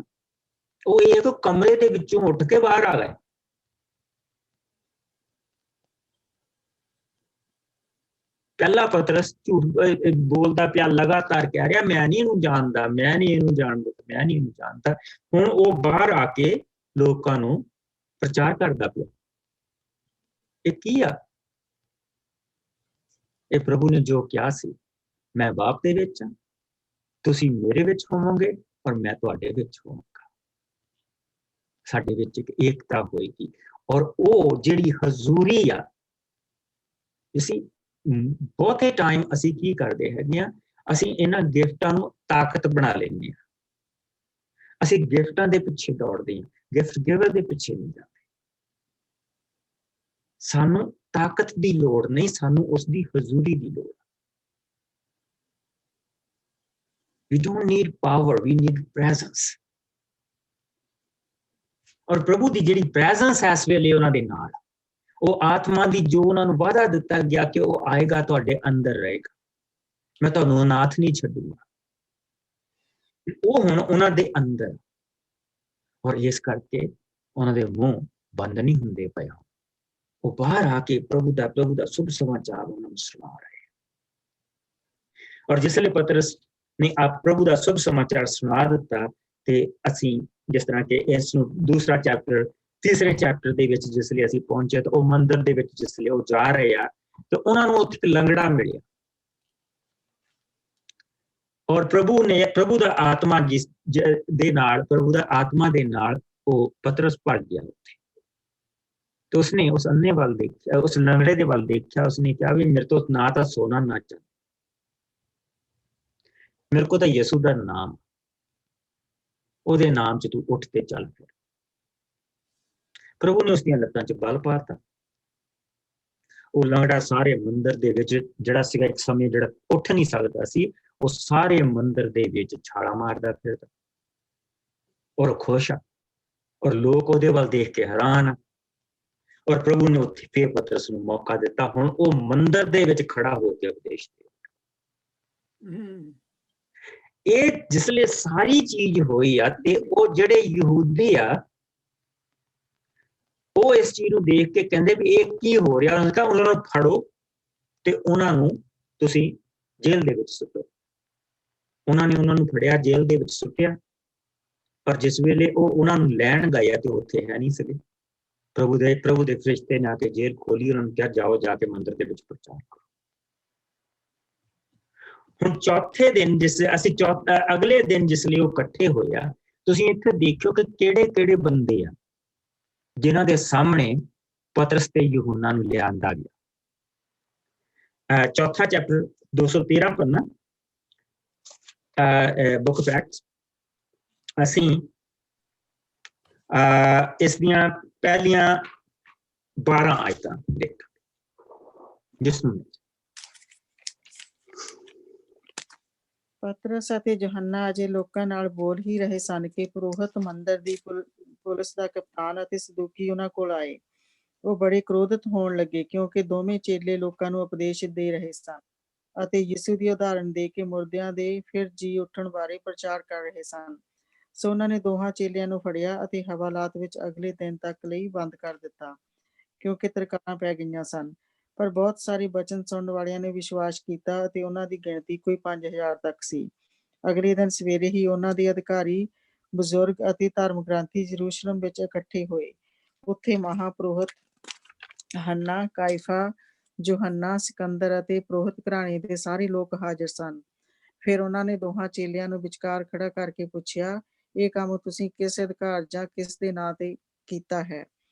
ਉਹ ਇੱਕ ਕਮਰੇ ਦੇ ਵਿੱਚੋਂ ਉੱਠ ਕੇ ਬਾਹਰ ਆ ਗਏ। ਪਹਿਲਾ ਪਤਰਸ ਝੂਠ ਬੋਲਦਾ ਪਿਆ, ਲਗਾਤਾਰ ਕਹਿ ਰਿਹਾ ਮੈਂ ਨਹੀਂ ਇਹਨੂੰ ਜਾਣਦਾ, ਮੈਂ ਨਹੀਂ ਇਹਨੂੰ ਜਾਣਦਾ। ਹੁਣ ਉਹ ਬਾਹਰ ਆ ਕੇ ਲੋਕਾਂ ਨੂੰ ਪ੍ਰਚਾਰ ਕਰਦਾ ਪਿਆ। ਇਹ ਕੀ ਆ? ਇਹ ਪ੍ਰਭੂ ਨੇ ਜੋ ਕਿਹਾ ਸੀ, ਮੈਂ ਬਾਪ ਦੇ ਵਿੱਚ ਹਾਂ, ਤੁਸੀਂ ਮੇਰੇ ਵਿੱਚ ਹੋਵੋਗੇ ਔਰ ਮੈਂ ਤੁਹਾਡੇ ਵਿੱਚ ਹੋਵਾਂਗਾ। ਸਾਡੇ ਵਿੱਚ ਇੱਕ ਏਕਤਾ ਹੋਏਗੀ। ਔਰ ਉਹ ਜਿਹੜੀ ਹਜ਼ੂਰੀ ਆ, ਅਸੀਂ ਬਹੁਤੇ ਟਾਈਮ ਅਸੀਂ ਕੀ ਕਰਦੇ ਹੈਗੇ ਆ, ਅਸੀਂ ਇਹਨਾਂ ਗਿਫਟਾਂ ਨੂੰ ਤਾਕਤ ਬਣਾ ਲੈਂਦੇ ਹਾਂ। ਅਸੀਂ ਗਿਫਟਾਂ ਦੇ ਪਿੱਛੇ ਦੌੜਦੇ ਹਾਂ, ਗਿਫਟ ਗਿਵਰ ਦੇ ਪਿੱਛੇ ਨਹੀਂ ਜਾਂਦੇ। ਸਾਨੂੰ ਤਾਕਤ ਦੀ ਲੋੜ ਨਹੀਂ, ਸਾਨੂੰ ਉਸ ਦੀ ਹਜ਼ੂਰੀ ਦੀ ਲੋੜ। We don't need power, we need presence. ਔਰ ਪ੍ਰਭੂ ਦੀ ਜਿਹੜੀ ਪ੍ਰੈਜ਼ੈਂਸ ਹੈ ਇਸ ਵੇਲੇ ਉਹਨਾਂ ਦੇ ਨਾਲ, ਉਹ ਆਤਮਾ ਦੀ ਜੋ ਉਹਨਾਂ ਨੂੰ ਵਾਅਦਾ ਦਿੱਤਾ ਗਿਆ ਕਿ ਉਹ ਆਏਗਾ, ਤੁਹਾਡੇ ਅੰਦਰ ਰਹੇਗਾ, ਮੈਂ ਤੁਹਾਨੂੰ ਅਨਾਥ ਨਹੀਂ ਛੱਡੂਗਾ, ਉਹ ਹੁਣ ਉਹਨਾਂ ਦੇ ਅੰਦਰ। ਔਰ ਇਸ ਕਰਕੇ ਉਹਨਾਂ ਦੇ ਮੂੰਹ ਬੰਦ ਨਹੀਂ ਹੁੰਦੇ ਪਏ। ਉਹ ਬਾਹਰ ਆ ਕੇ ਪ੍ਰਭੂ ਦਾ ਸ਼ੁਭ ਸਮਾਚਾਰ ਉਹਨਾਂ ਨੂੰ ਸੁਣਾ ਰਹੇ। ਔਰ ਜਿਸ ਵੇਲੇ ਪਤਰਸ ਨੇ ਪ੍ਰਭੂ ਦਾ ਸ਼ੁਭ ਸਮਾਚਾਰ ਸੁਣਾ ਦਿੱਤਾ, ਤੇ ਅਸੀਂ ਜਿਸ ਤਰ੍ਹਾਂ ਕਿ ਇਸ ਨੂੰ ਦੂਸਰਾ ਚੈਪਟਰ, ਤੀਸਰੇ ਚੈਪਟਰ ਦੇ ਵਿੱਚ ਜਿਸ ਲਈ ਅਸੀਂ ਪਹੁੰਚੇ, ਤਾਂ ਉਹ ਮੰਦਿਰ ਦੇ ਵਿੱਚ ਜਿਸ ਲਈ ਉਹ ਜਾ ਰਹੇ ਆ, ਤੇ ਉਹਨਾਂ ਨੂੰ ਉੱਥੇ ਲੰਗੜਾ ਮਿਲਿਆ। ਔਰ ਪ੍ਰਭੂ ਦਾ ਆਤਮਾ ਦੇ ਨਾਲ ਉਹ ਪਤਰਸ ਭਰ ਗਿਆ ਉੱਥੇ। ਤੇ ਉਸਨੇ ਉਸ ਅੰਨੇ ਵੱਲ ਦੇਖਿਆ, ਉਸ ਲੰਗੜੇ ਦੇ ਵੱਲ ਦੇਖਿਆ। ਉਸਨੇ ਕਿਹਾ ਵੀ ਮੇਰੇ ਤੋਂ ਨਾ ਤਾਂ ਸੋਨਾ ਨਾ ਚਾਂਦੀ, ਮੇਰੇ ਕੋਲ ਤਾਂ ਯਿਸੂ ਦਾ ਨਾਮ, ਉਹਦੇ ਨਾਮ ਚ ਤੂੰ ਉੱਠ ਕੇ ਚੱਲ ਫਿਰ। ਪ੍ਰਭੂ ਨੇ ਉਸਦੀਆਂ ਲੱਤਾਂ ਚ ਬਲ ਪਾਤਾ। ਉਹ ਲੰਗੜਾ ਸਾਰੇ ਮੰਦਿਰ ਦੇ ਵਿੱਚ, ਜਿਹੜਾ ਸੀਗਾ ਇੱਕ ਸਮੇਂ ਜਿਹੜਾ ਉੱਠ ਨਹੀਂ ਸਕਦਾ ਸੀ, ਉਹ ਸਾਰੇ ਮੰਦਿਰ ਦੇ ਵਿੱਚ ਛਾਲਾਂ ਮਾਰਦਾ ਫਿਰਦਾ ਔਰ ਖੁਸ਼ ਆ। ਔਰ ਲੋਕ ਉਹਦੇ ਵੱਲ ਦੇਖ ਕੇ ਹੈਰਾਨ ਆ। ਔਰ ਪ੍ਰਭੂ ਨੇ ਉੱਥੇ ਫੇਰ ਪਤਰਸ ਨੂੰ ਮੌਕਾ ਦਿੱਤਾ। ਹੁਣ ਉਹ ਮੰਦਿਰ ਦੇ ਵਿੱਚ ਖੜਾ ਹੋ ਕੇ ਉਪਦੇਸ਼ ਦੇ। ਇਹ ਜਿਸਲੇ ਸਾਰੀ ਚੀਜ਼ ਹੋਈ ਆ, ਤੇ ਉਹ ਜਿਹੜੇ ਯਹੂਦੀ ਆ, ਉਹ ਇਸ ਚੀਜ਼ ਨੂੰ ਦੇਖ ਕੇ ਕਹਿੰਦੇ ਵੀ ਇਹ ਕੀ ਹੋ ਰਿਹਾ। ਉਹਨਾਂ ਨੂੰ ਫੜੋ ਤੇ ਉਹਨਾਂ ਨੂੰ ਤੁਸੀਂ ਜੇਲ੍ਹ ਦੇ ਵਿੱਚ ਸੁੱਟੋ। ਉਹਨਾਂ ਨੇ ਉਹਨਾਂ ਨੂੰ ਫੜਿਆ, ਜੇਲ੍ਹ ਦੇ ਵਿੱਚ ਸੁੱਟਿਆ। ਪਰ ਜਿਸ ਵੇਲੇ ਉਹ ਉਹਨਾਂ ਨੂੰ ਲੈਣ ਗਏ ਤੇ ਉੱਥੇ ਹੈ ਨਹੀਂ ਸੀਗੇ। ਪ੍ਰਭੂ ਦੇ ਫਰਿਸ਼ਤੇ ਨੇ ਆ ਕੇ ਜੇਲ੍ਹ ਖੋਲੀ, ਉਹਨਾਂ ਨੂੰ ਕਿਹਾ ਜਾਓ, ਜਾ ਕੇ ਮੰਦਿਰ ਦੇ ਵਿੱਚ ਪ੍ਰਚਾਰ ਕਰੋ। ਹੁਣ ਚੌਥੇ ਦਿਨ ਅਗਲੇ ਦਿਨ ਜਿਸ ਲਈ ਉਹ ਇਕੱਠੇ ਹੋਏ ਆ, ਤੁਸੀਂ ਇੱਥੇ ਦੇਖਿਓ ਕਿ ਕਿਹੜੇ ਬੰਦੇ ਆ ਜਿਨ੍ਹਾਂ ਦੇ ਸਾਹਮਣੇ पतरस ते यूहन्ना नूं लिआंदा गया। चौथा chapter 213 Panna book of acts ਅਸੀਂ ਇਸ ਦੀਆਂ ਪਹਿਲੀਆਂ 12 ਆਇਤਾਂ ਦੇਖ ਜਿਸ ਨੂੰ ਪਤਰਸ ਅਤੇ ਯਹੋਨਾ ਅਜੇ ਲੋਕਾਂ ਨਾਲ ਬੋਲ ਹੀ ਰਹੇ ਸਨ ਕਿ ਪੁਰੋਹਿਤ ਮੰਦਰ ਦੀ ਪੁਲਿਸ ਦਾ ਕਪਤਾਨ ਅਤੇ ਸਦੂਕੀ ਉਹਨਾਂ ਕੋਲ ਆਏ। ਉਹ ਬੜੇ ਕ੍ਰੋਧਿਤ ਹੋਣ ਲੱਗੇ ਕਿਉਂਕਿ ਦੋਵੇਂ ਚੇਲੇ ਲੋਕਾਂ ਨੂੰ ਉਪਦੇਸ਼ ਦੇ ਰਹੇ ਸਨ ਅਤੇ ਯਿਸੂ ਦੀ ਉਦਾਹਰਣ ਦੇ ਕੇ ਮੁਰਦਿਆਂ ਦੇ ਫਿਰ ਜੀ ਉੱਠਣ ਬਾਰੇ ਪ੍ਰਚਾਰ ਕਰ ਰਹੇ ਸਨ। ਸੋ ਉਹਨਾਂ ਨੇ ਦੋਹਾਂ ਚੇਲਿਆਂ ਨੂੰ ਫੜਿਆ ਅਤੇ ਹਵਾਲਾਤ ਵਿੱਚ ਅਗਲੇ ਦਿਨ ਤੱਕ ਲਈ ਬੰਦ ਕਰ ਦਿੱਤਾ ਕਿਉਂਕਿ ਤਰਕਾਰਾਂ ਪੈ ਗਈਆਂ ਸਨ। ਪਰ ਬਹੁਤ ਸਾਰੇ ਬਚਨ ਸੁਣਨ ਵਾਲਿਆਂ ਨੇ ਵਿਸ਼ਵਾਸ ਕੀਤਾ ਅਤੇ ਉਹਨਾਂ ਦੀ ਗਿਣਤੀ ਕੋਈ 5000 ਤੱਕ ਸੀ। ਅਗਲੇ ਦਿਨ ਸਵੇਰੇ ਹੀ ਉਹਨਾਂ ਦੇ ਅਧਿਕਾਰੀ, ਬਜ਼ੁਰਗ ਅਤੇ ਧਰਮ ਗ੍ਰੰਥੀ ਯਰੂਸ਼ਲਮ ਵਿੱਚ ਇਕੱਠੇ ਹੋਏ। ਉੱਥੇ ਮਹਾਪੁਰੋਹਿਤ ਹੰਨਾ, ਕਾਇਫਾ, ਯੋਹੰਨਾ, ਸਿਕੰਦਰ ਅਤੇ ਪੁਰੋਹਿਤ ਘਰਾਣੇ ਦੇ ਸਾਰੇ ਲੋਕ ਹਾਜ਼ਰ ਸਨ। ਫਿਰ ਉਹਨਾਂ ਨੇ ਦੋਹਾਂ ਚੇਲਿਆਂ ਨੂੰ ਵਿਚਕਾਰ ਖੜਾ ਕਰਕੇ ਪੁੱਛਿਆ, ਇਹ ਕੰਮ ਤੁਸੀਂ ਕਿਸ ਅਧਿਕਾਰ ਜਾਂ ਕਿਸ ਦੇ ਨਾਂ ਤੇ ਕੀਤਾ ਹੈ?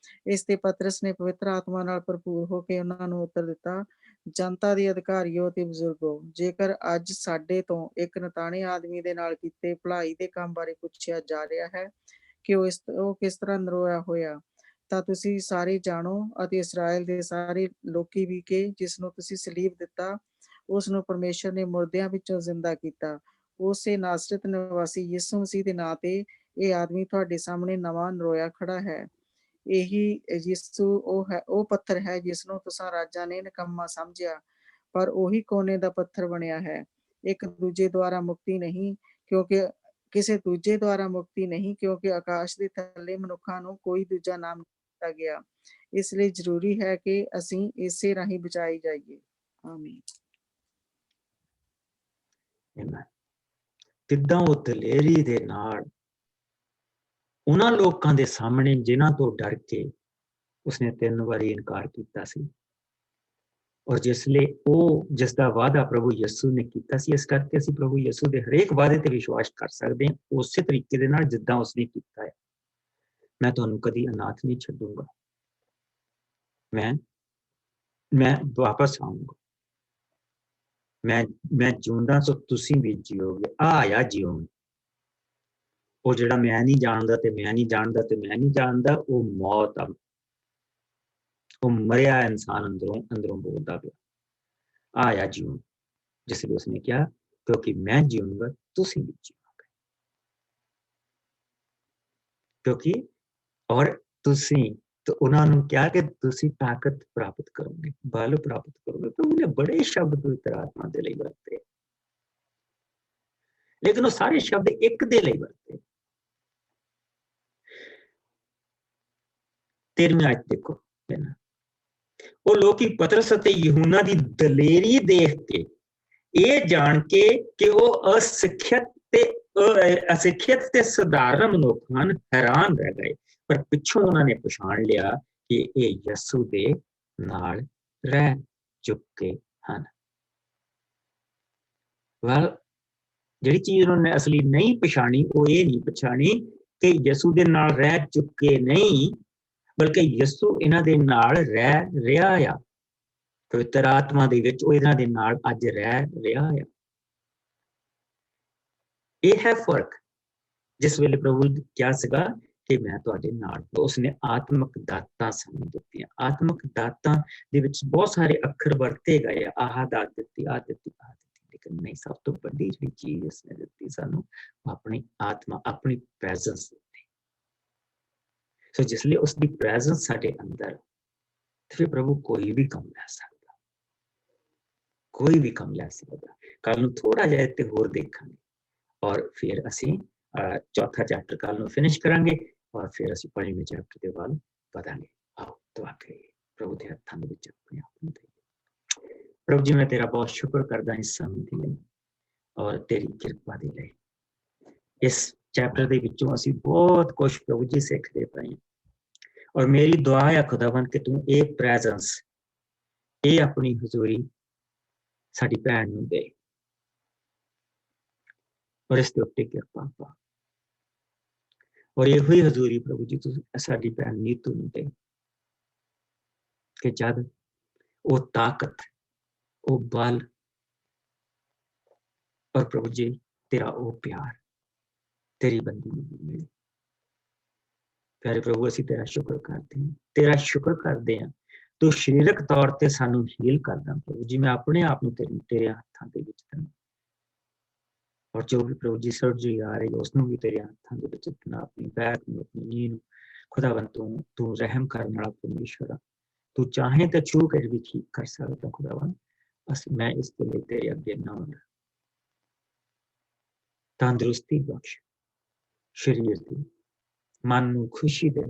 ਇਸ ਤੇ ਪਤਰਸ ਨੇ ਪਵਿੱਤਰ ਆਤਮਾ ਨਾਲ ਭਰਪੂਰ ਹੋ ਕੇ ਉਹਨਾਂ ਨੂੰ ਉੱਤਰ ਦਿੱਤਾ, ਜਨਤਾ ਦੇ ਅਧਿਕਾਰੀਓ ਤੇ ਬਜ਼ੁਰਗੋ, ਜੇਕਰ ਅੱਜ ਸਾਡੇ ਤੋਂ ਇੱਕ ਨਤਾਣੇ ਆਦਮੀ ਦੇ ਨਾਲ ਕੀਤੇ ਭਲਾਈ ਦੇ ਕੰਮ ਬਾਰੇ ਪੁੱਛਿਆ ਜਾ ਰਿਹਾ ਹੈ ਕਿ ਉਹ ਕਿਸ ਤਰ੍ਹਾਂ ਨਰੋਇਆ ਹੋਇਆ, ਤਾਂ ਤੁਸੀਂ ਸਾਰੇ ਜਾਣੋ ਅਤੇ ਇਸਰਾਇਲ ਦੇ ਸਾਰੇ ਲੋਕੀ ਵੀ ਕਿ ਜਿਸ ਨੂੰ ਤੁਸੀਂ ਸਲੀਬ ਦਿੱਤਾ, ਉਸ ਨੂੰ ਪਰਮੇਸ਼ਰ ਨੇ ਮੁਰਦਿਆਂ ਵਿੱਚੋਂ ਜ਼ਿੰਦਾ ਕੀਤਾ। ਉਸੇ ਨਾਸਰਤ ਨਿਵਾਸੀ ਯਿਸੂ ਮਸੀਹ ਦੇ ਨਾਂ ਤੇ ਇਹ ਆਦਮੀ ਤੁਹਾਡੇ ਸਾਹਮਣੇ ਨਵਾਂ ਨਰੋਇਆ ਖੜਾ ਹੈ। ਇਹੀ ਯਿਸੂ ਉਹ ਪੱਥਰ ਹੈ ਜਿਸ ਨੂੰ ਤੁਸਾਂ ਰਾਜਾਂ ਨੇ ਨਿਕੰਮਾ ਸਮਝਿਆ, ਪਰ ਉਹੀ ਕੋਨੇ ਦਾ ਪੱਥਰ ਬਣਿਆ ਹੈ। ਇੱਕ ਦੂਜੇ ਦੁਆਰਾ ਮੁਕਤੀ ਨਹੀਂ, ਕਿਉਂਕਿ ਕਿਸੇ ਦੂਜੇ ਦੁਆਰਾ ਮੁਕਤੀ ਨਹੀਂ, ਕਿਉਂਕਿ ਆਕਾਸ਼ ਦੇ ਥੱਲੇ ਮਨੁੱਖਾਂ ਨੂੰ ਕੋਈ ਦੂਜਾ ਨਾਮ ਦਿੱਤਾ ਗਿਆ। ਇਸ ਲਈ ਜ਼ਰੂਰੀ ਹੈ ਕਿ ਅਸੀਂ ਇਸੇ ਰਾਹੀਂ ਬਚਾਈ ਜਾਈਏ। ਆਮੀਨ। ਕਿੱਦਾਂ ਉਹ ਦਲੇਰੀ ਦੇ ਨਾਲ ਉਹਨਾਂ ਲੋਕਾਂ ਦੇ ਸਾਹਮਣੇ ਜਿਨ੍ਹਾਂ ਤੋਂ ਡਰ ਕੇ ਉਸਨੇ 3 ਵਾਰੀ ਇਨਕਾਰ ਕੀਤਾ ਸੀ, ਔਰ ਜਿਸ ਦਾ ਵਾਅਦਾ ਪ੍ਰਭੂ ਯਿਸੂ ਨੇ ਕੀਤਾ ਸੀ, ਇਸ ਕਰਕੇ ਅਸੀਂ ਪ੍ਰਭੂ ਯਿਸੂ ਦੇ ਹਰੇਕ ਵਾਅਦੇ ਤੇ ਵਿਸ਼ਵਾਸ ਕਰ ਸਕਦੇ ਹਾਂ ਉਸੇ ਤਰੀਕੇ ਦੇ ਨਾਲ ਜਿੱਦਾਂ ਉਸਨੇ ਕੀਤਾ ਹੈ। ਮੈਂ ਤੁਹਾਨੂੰ ਕਦੀ ਅਨਾਥ ਨਹੀਂ ਛੱਡੂੰਗਾ, ਮੈਂ ਵਾਪਸ ਆਊਂਗਾ, ਮੈਂ ਜਿਉਂਦਾ ਸੋ ਤੁਸੀਂ ਵੀ ਜਿਓਗੇ। ਆਇਆ ਜਿਉਣ, ਉਹ ਜਿਹੜਾ ਮੈਂ ਨਹੀਂ ਜਾਣਦਾ ਤੇ ਮੈਂ ਨਹੀਂ ਜਾਣਦਾ ਤੇ ਮੈਂ ਨਹੀਂ ਜਾਣਦਾ, ਉਹ ਮੌਤ ਆ, ਉਹ ਮਰਿਆ ਇਨਸਾਨ ਅੰਦਰੋਂ ਬੋਲਦਾ ਪਿਆ, ਆਇਆ ਜਿਉਣ, ਜਿਸ ਲਈ ਉਸਨੇ ਕਿਹਾ ਕਿਉਂਕਿ ਮੈਂ ਜਿਉਂਗਾ ਤੁਸੀਂ ਵੀ ਜਿਓਗੇ, ਕਿਉਂਕਿ ਔਰ ਤੁਸੀਂ ਤਾਂ ਉਹਨਾਂ ਨੂੰ ਕਿਹਾ ਕਿ ਤੁਸੀਂ ਤਾਕਤ ਪ੍ਰਾਪਤ ਕਰੋਗੇ, ਬਲ ਪ੍ਰਾਪਤ ਕਰੋਗੇ। ਤਾਂ ਉਹਨੇ ਬੜੇ ਸ਼ਬਦ ਪਵਿੱਤਰ ਆਤਮਾ ਦੇ ਲਈ ਵਰਤੇ, ਲੇਕਿਨ ਉਹ ਸਾਰੇ ਸ਼ਬਦ ਇੱਕ ਦੇ ਲਈ ਵਰਤੇ। 13ਵੀਂ ਆਇਤ ਦੇਖੋ, ਉਹ ਲੋਕੀ ਪਤਰਸ ਅਤੇ ਯਹੂਨਾ ਦੀ ਦਲੇਰੀ ਦੇਖ ਕੇ, ਇਹ ਜਾਣ ਕੇ ਕਿ ਉਹ ਅਸਿੱਖਿਅਤ ਤੇ ਸਧਾਰਨ ਮਨੁੱਖ ਹਨ, ਹੈਰਾਨ ਰਹਿ ਗਏ। ਪਰ ਪਿੱਛੋਂ ਉਹਨਾਂ ਨੇ ਪਛਾਣ ਲਿਆ ਕਿ ਇਹ ਯਿਸੂ ਦੇ ਨਾਲ ਰਹਿ ਚੁੱਕੇ ਹਨ। ਜਿਹੜੀ ਚੀਜ਼ ਉਹਨਾਂ ਨੇ ਅਸਲੀ ਨਹੀਂ ਪਛਾਣੀ, ਉਹ ਇਹ ਨਹੀਂ ਪਛਾਣੀ ਕਿ ਯਿਸੂ ਦੇ ਨਾਲ ਰਹਿ ਚੁੱਕੇ ਨਹੀਂ, ਬਲਕਿ ਯਿਸੂ ਇਹਨਾਂ ਦੇ ਨਾਲ ਰਹਿ ਰਿਹਾ ਆ, ਪਵਿੱਤਰ ਆਤਮਾ ਦੇ ਵਿੱਚ ਉਹ ਇਹਨਾਂ ਦੇ ਨਾਲ ਅੱਜ ਰਹਿ ਰਿਹਾ ਆ। ਇਹ ਹੈ ਫਰਕ। ਜਿਸ ਵੇਲੇ ਪ੍ਰਭੂ ਨੇ ਕਿਹਾ ਸੀਗਾ ਕਿ ਮੈਂ ਤੁਹਾਡੇ ਨਾਲ, ਉਸਨੇ ਆਤਮਿਕ ਦਾਤਾਂ ਸਾਨੂੰ ਦਿੱਤੀਆਂ। ਆਤਮਿਕ ਦਾਤਾਂ ਦੇ ਵਿੱਚ ਬਹੁਤ ਸਾਰੇ ਅੱਖਰ ਵਰਤੇ ਗਏ, ਆਹ ਦਾਤ ਦਿੱਤੀ, ਆਹ ਦਿੱਤੀ, ਆਹ ਦਿੱਤੀ, ਲੇਕਿਨ ਨਹੀਂ, ਸਭ ਤੋਂ ਵੱਡੀ ਜਿਹੜੀ ਚੀਜ਼ ਉਸਨੇ ਦਿੱਤੀ ਸਾਨੂੰ, ਆਪਣੀ ਆਤਮਾ, ਆਪਣੀ ਪ੍ਰੈਜ਼ੈਂਸ ਦਿੱਤੀ। ਸੋ ਜਿਸ ਲਈ ਉਸਦੀ ਪ੍ਰੈਜ਼ੈਂਸ ਸਾਡੇ ਅੰਦਰ, ਫਿਰ ਪ੍ਰਭੂ ਕੋਈ ਵੀ ਕੰਮ ਲੈ ਸਕਦਾ, ਕੋਈ ਵੀ ਕੰਮ ਲੈ ਸਕਦਾ। ਕੱਲ ਨੂੰ ਥੋੜਾ ਜਿਹਾ ਇੱਥੇ ਹੋਰ ਦੇਖਾਂਗੇ, ਔਰ ਫਿਰ ਅਸੀਂ ਚੌਥਾ ਚੈਪਟਰ ਕੱਲ ਨੂੰ ਫਿਨਿਸ਼ ਕਰਾਂਗੇ, ਔਰ ਫਿਰ ਅਸੀਂ 5ਵੇਂ ਚੈਪਟਰ ਦੇ ਵੱਲ ਵਧਾਂਗੇ। ਆਓ ਦੁਆ ਕਰੀਏ। ਪ੍ਰਭੂ ਦੇ ਹੱਥਾਂ ਦੇ ਵਿੱਚ ਆਪਣੇ ਆਪ ਨੂੰ ਦੇਈਏ। ਪ੍ਰਭੂ ਜੀ, ਮੈਂ ਤੇਰਾ ਬਹੁਤ ਸ਼ੁਕਰ ਕਰਦਾ ਇਸ ਸਮੇਂ ਦੇ ਲਈ ਔਰ ਤੇਰੀ ਕਿਰਪਾ ਦੇ ਲਈ। ਇਸ ਚੈਪਟਰ ਦੇ ਵਿੱਚੋਂ ਅਸੀਂ ਬਹੁਤ ਕੁਝ ਪ੍ਰਭੂ ਜੀ ਸਿੱਖਦੇ ਪਏ, ਔਰ ਮੇਰੀ ਦੁਆ ਹੈ ਖੁਦਾਵੰਦ ਕਿ ਤੂੰ ਇਹ ਪ੍ਰੈਜ਼ੈਂਸ, ਇਹ ਆਪਣੀ ਹਜ਼ੂਰੀ ਸਾਡੀ ਭੈਣ ਨੂੰ ਦੇ, ਔਰ ਇਸ ਦੇ ਉੱਤੇ ਕਿਰਪਾ ਪਾ। ਔਰ ਇਹੋ ਹੀ ਹਜ਼ੂਰੀ ਪ੍ਰਭੂ ਜੀ ਤੁਸੀਂ ਸਾਡੀ ਭੈਣ ਨੀਤੂ ਨੂੰ ਦੇ, कि जब वो ताकत, वो बल और प्रभु जी तेरा वो प्यार तेरी बंदी में मिले। प्यारे प्रभु ਅਸੀਂ तेरा शुक्र करते हैं, तेरा शुक्र करते हैं तू ਸਰੀਰਕ ਤੌਰ ਤੇ ਸਾਨੂੰ ਹੀਲ ਕਰਦਾ ਪ੍ਰਭु ਜੀ। मैं अपने आप ਨੂੰ तेरे ਹੱਥਾਂ ਦੇ ਵਿੱਚ ਦਿੰਦਾ और जो भी प्रभु जी सर्जरी आ रही है उसनों भी तेरे हत्थों ਦੇ ਵਿੱਚ ਦਿੰਦਾ, अपनी बैक ਨੂੰ, अपनी नी ਨੂੰ। खुदावन तू रहम करने वाला परमेश्वर आ, तू चाहे तो छू कर भी ठीक कर सकता खुदावन। मैं इसके लिए तेरे अगे नाम तंदुरुस्ती बख्श, शरीर की मन ਨੂੰ खुशी दे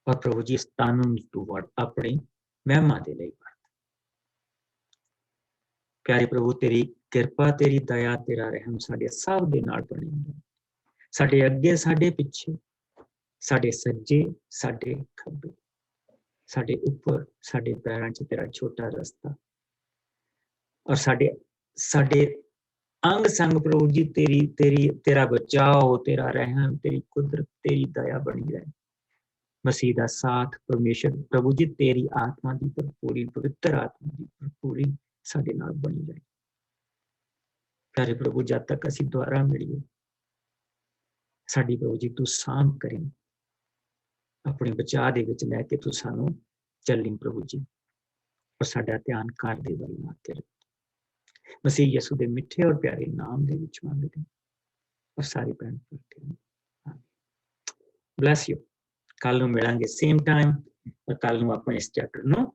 और प्रभु जी इस तन ਨੂੰ तू वड़ अपनी महिमा ਦੇ ਲਈ ਵਰਤ। प्यारे प्रभु तेरी किरपा, तेरी दया, तेरा रहम साडे सब दे नाल बने होण, साडे अगे, साडे पिछे, साडे सज्जे, साडे खब्बे, साडे ऊपर, साडे पैरां च तेरा छोटा रास्ता और साडे साडे अंग संग प्रभु जी तेरी तेरी तेरा बचाव, तेरा रहम, तेरी कुदरत, तेरी दया बनी रहे। मसीह दा साथ परमेश्वर प्रभु जी तेरी आत्मा की भरपूरी, पवित्र आत्मा की भरपूरी साडे नाल बनी रहे। प्यारे प्रभु जब तक असीं दुआरा मिलीए साडी प्रभु जी तू सांभ करें, अपने बचाव दे विच लैके तू सानू चली प्रभु जी और साडा ध्यान घर दे वल ला के रख। मसीह यसू दे मिठे और प्यारे नाम दे विच मंगदे और सारी भैन भरा ब्लेस यू। कल नूं मिलांगे सेम टाइम और कल नूं अपने इस चैप्टर नूं